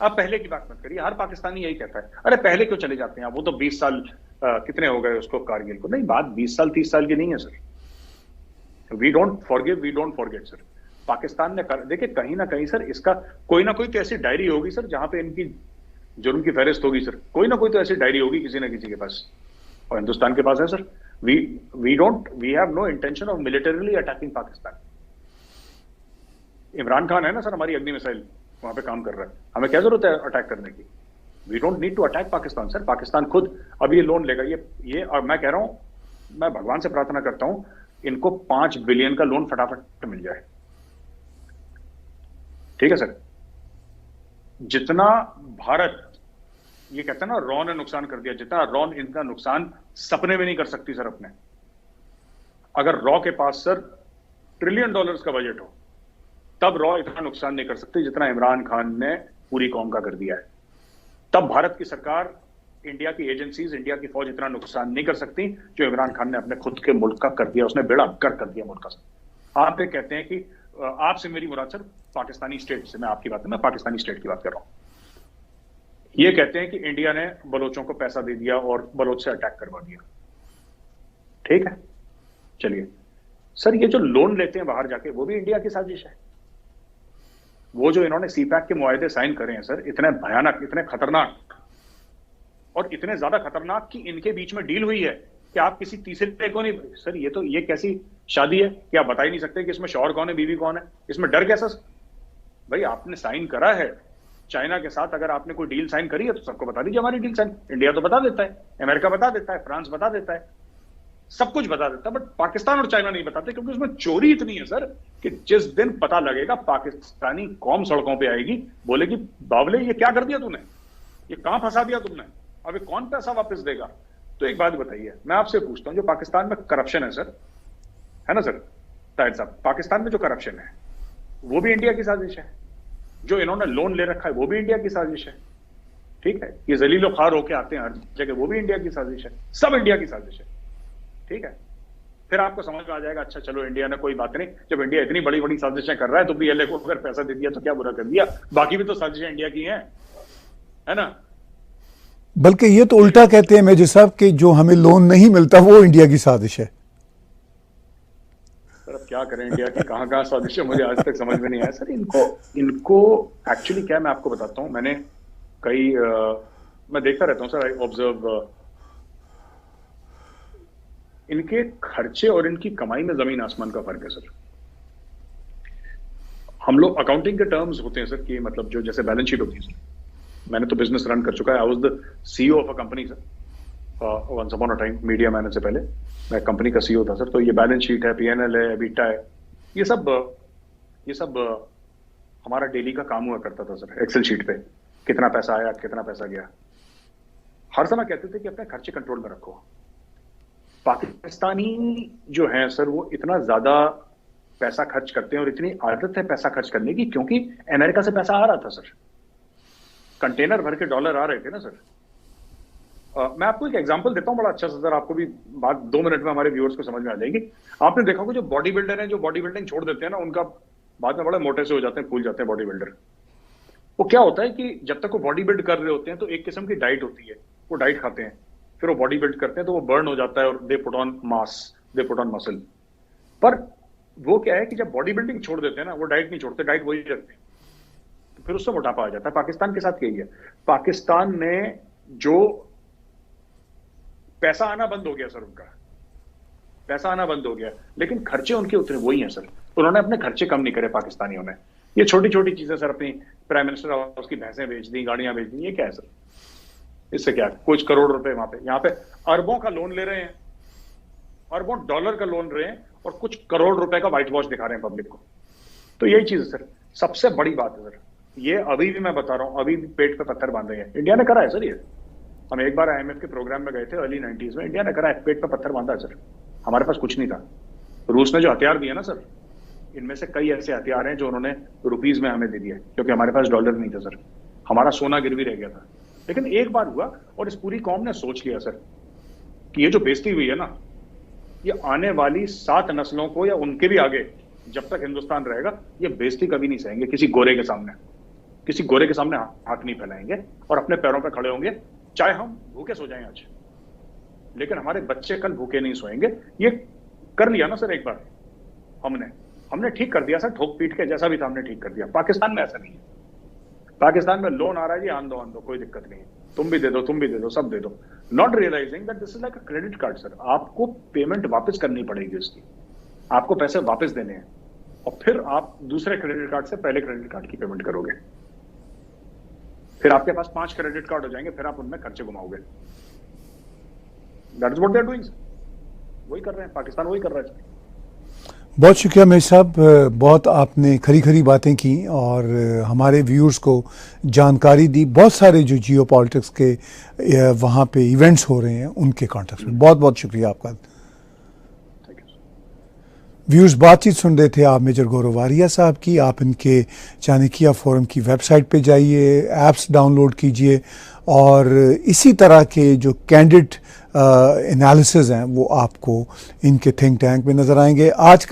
आप पहले की बात मत करिए। हर पाकिस्तानी यही कहता है, अरे पहले क्यों चले जाते हैं आप, वो तो 20 साल कितने हो गए उसको कारगिल को। नहीं, बात 20 साल 30 साल की नहीं है sir. We don't forgive, we don't forget sir. Pakistan ने देखिए कहीं ना कहीं सर इसका कोई ना कोई तो ऐसी डायरी होगी सर जहां पे इनकी जुर्म की फहरिस्त होगी सर, कोई ना कोई तो ऐसी डायरी होगी किसी ना किसी के पास, और हिंदुस्तान के पास है sir. We have no intention of militarily attacking Pakistan. Imran Khan है ना सर, हमारी अग्नि मिसाइल वहां पे काम कर रहा है, हमें क्या जरूरत है अटैक करने की। We don't need to attack Pakistan sir. Pakistan खुद अब ये लोन लेगा, ये और मैं कह रहा हूं, मैं भगवान से प्रार्थना करता हूं इनको 5 बिलियन का लोन फटाफट मिल जाए, ठीक है सर। जितना भारत, ये कहते हैं ना रॉ ने नुकसान कर दिया, जितना रॉ इनका नुकसान सपने में नहीं कर सकती सर अपने। अगर रॉ के पास सर $1 ट्रिलियन का बजट हो, तब रॉ इतना नुकसान नहीं कर सकती जितना इमरान खान ने पूरी कौम का कर दिया है। तब भारत की सरकार, इंडिया की एजेंसीज, इंडिया की फौज इतना नुकसान नहीं कर सकती जो इमरान खान ने अपने खुद के मुल्क का कर दिया। उसने बेड़ा गर्क कर दिया मुल्क का। आप ये कहते हैं कि आपसे मेरी मुराद सर पाकिस्तानी स्टेट से, मैं आपकी बात, मैं पाकिस्तानी स्टेट की बात कर रहा हूं। ये कहते हैं कि इंडिया ने बलोचों को पैसा दे दिया और बलोच से अटैक करवा दिया, ठीक है। चलिए सर, ये जो लोन लेते हैं बाहर जाके, वो भी इंडिया की साजिश है। वो जो इन्होंने सीपैक के मुआहदे साइन करे हैं सर, इतने भयानक, इतने खतरनाक, और इतने ज्यादा खतरनाक कि इनके बीच में डील हुई है कि आप किसी तीसरे को नहीं। सर ये कैसी शादी है कि आप बता ही नहीं सकते कि इसमें शौहर कौन है, बीवी कौन है, इसमें डर कैसा? भाई आपने साइन करा है चाइना के साथ, अगर आपने कोई डील साइन करी है तो सबको बता दीजिए हमारी डील साइन। इंडिया तो बता देता है, अमेरिका बता देता है, फ्रांस बता देता है, सब कुछ बता देता है, बट पाकिस्तान और चाइना नहीं बताते, क्योंकि उसमें चोरी इतनी है सर कि जिस दिन पता लगेगा पाकिस्तानी कौम सड़कों पे आएगी, बोलेगी बावले ये क्या कर दिया तूने, ये कहां फंसा दिया तुमने, अभी कौन पैसा वापस देगा। तो एक बात बताइए, मैं आपसे पूछता हूं, जो पाकिस्तान में करप्शन है सर, है ना सर ताहिर साहब, पाकिस्तान में जो करप्शन है वो भी इंडिया की साजिश है। जो इन्होंने लोन ले रखा है वो भी इंडिया की साजिश है, ठीक है। ये जलीलो खार होके आते हैं हर जगह, वो भी इंडिया की साजिश है, सब इंडिया की साजिश है, ठीक है। फिर आपको समझ में आ जाएगा, अच्छा चलो इंडिया ने कोई बात नहीं, जब इंडिया इतनी बड़ी बड़ी साजिशें कर रहा है तो पीएलए को अगर पैसा दे दिया तो क्या बुरा कर दिया, बाकी भी तो साजिशें इंडिया की हैं, है ना। बल्कि ये तो उल्टा कहते हैं मेजर साहब कि जो हमें लोन नहीं मिलता वो इंडिया की साजिश है। सर अब क्या करें, इंडिया की कहां कहां साजिश है मुझे आज तक समझ में नहीं आया सर। इनको एक्चुअली क्या, मैं आपको बताता हूं, मैंने मैं देखता रहता हूं सर, आई ऑब्जर्व इनके खर्चे और इनकी कमाई में जमीन आसमान का फर्क है सर। हम लोग अकाउंटिंग के टर्म्स होते हैं सर कि मतलब जो जैसे बैलेंस शीट होती है सर, मैंने तो बिजनेस रन कर चुका है, I was the CEO of a company sir, once upon a time, media man से पहले मैं कंपनी का सीईओ था सर। तो ये बैलेंस शीट है, पीएनएल है, एबिटा है, ये सब हमारा डेली का काम हुआ करता था सर। एक्सेल शीट पे कितना पैसा आया, कितना पैसा गया, हर समय कहते थे कि अपने खर्चे कंट्रोल में रखो। पाकिस्तानी जो है सर वो इतना ज्यादा पैसा खर्च करते हैं और इतनी आदत है पैसा खर्च करने की, क्योंकि अमेरिका से पैसा आ रहा था सर, कंटेनर भर के डॉलर आ रहे थे ना सर। मैं आपको एक एग्जांपल देता हूं बड़ा अच्छा सा सर, आपको भी बात 2 मिनट में हमारे व्यूअर्स को समझ में आ जाएगी। आपने देखा होगा जो बॉडी बिल्डर है, जो बॉडी बिल्डिंग छोड़ देते हैं ना, उनका बाद में बड़े मोटे से हो जाते हैं, फूल जाते हैं बॉडी बिल्डर। वो क्या होता है कि जब तक वो बॉडी बिल्ड कर रहे होते हैं तो एक किस्म की डाइट होती है, वो डाइट खाते हैं, फिर वो बॉडी बिल्ड करते हैं तो वो बर्न हो जाता है और they put on mass, they put on muscle. पर वो क्या है कि जब बॉडी बिल्डिंग छोड़ देते हैं ना, वो डाइट नहीं छोड़ते, डाइट वही रखते हैं, तो फिर उससे मोटापा आ जाता है। पाकिस्तान के साथ यही है। पाकिस्तान ने जो पैसा आना बंद हो गया सर, उनका पैसा आना बंद हो गया, लेकिन खर्चे उनके उतने वही हैं सर। उन्होंने अपने खर्चे कम नहीं करे पाकिस्तानियों ने। ये छोटी छोटी चीजें सर, अपनी प्राइम मिनिस्टर हाउस की भैंसें बेच दी, गाड़ियां बेच दी, ये क्या है सर? इससे क्या है? कुछ करोड़ रुपए वहां पे, यहाँ पे अरबों का लोन ले रहे हैं, अरबों डॉलर का लोन रहे हैं, और कुछ करोड़ रुपए का व्हाइट वॉश दिखा रहे हैं पब्लिक को। तो यही चीज है सर, सबसे बड़ी बात है सर। ये अभी भी मैं बता रहा हूं, अभी भी पेट पे पत्थर बांधे हैं। इंडिया ने करा है सर ये। हम एक बार IMF के प्रोग्राम में गए थे अर्ली 90s में, इंडिया ने करा है, पेट पे पत्थर बांधा है सर। हमारे पास कुछ नहीं था। रूस ने जो हथियार दिया ना सर, इनमें से कई ऐसे हथियार हैं जो उन्होंने रुपीज में हमें दे दिए, क्योंकि हमारे पास डॉलर नहीं था सर। हमारा सोना गिरवी रह गया था। लेकिन एक बार हुआ और इस पूरी कौम ने सोच लिया सर कि ये जो बेइज्जती हुई है ना, ये आने वाली 7 नस्लों को या उनके भी आगे, जब तक हिंदुस्तान रहेगा, ये बेइज्जती कभी नहीं सहेंगे किसी गोरे के सामने। किसी गोरे के सामने हाथ नहीं फैलाएंगे और अपने पैरों पर खड़े होंगे, चाहे हम भूखे सो जाएं आज, लेकिन हमारे बच्चे कल भूखे नहीं सोएंगे। ये कर लिया ना सर एक बार, हमने ठीक कर दिया सर, ठोक पीट के, जैसा भी था हमने ठीक कर दिया। पाकिस्तान में ऐसा नहीं है। पाकिस्तान में लोन आ रहा है जी, आन दो, कोई दिक्कत नहीं है, तुम भी दे दो, तुम भी दे दो, सब दे दो। Not realizing that this is like a credit card sir. आपको पेमेंट वापस करनी पड़ेगी उसकी, आपको पैसे वापस देने हैं, और फिर आप दूसरे क्रेडिट कार्ड से पहले क्रेडिट कार्ड की पेमेंट करोगे। फिर आपके पास 5 क्रेडिट कार्ड हो जाएंगे, फिर आप उनमें खर्चे घुमाओगे। That is what they are doing. वही कर रहे हैं, पाकिस्तान वही कर रहा है। बहुत शुक्रिया मेयर साहब, बहुत आपने खरी खरी बातें की और हमारे व्यूअर्स को जानकारी दी। बहुत सारे जो जियो पॉलिटिक्स के वहाँ पे इवेंट्स हो रहे हैं उनके कॉन्टेक्स्ट में बहुत बहुत शुक्रिया आपका। व्यूअर्स, बातचीत सुन रहे थे आप मेजर गौरव वारिया साहब की। आप इनके चाणक्य फोरम की वेबसाइट पे जाइए, ऐप्स डाउनलोड कीजिए और इसी तरह के जो कैंडिड एनालिसिस हैं वो आपको इनके थिंक टैंक में नज़र आएंगे। आज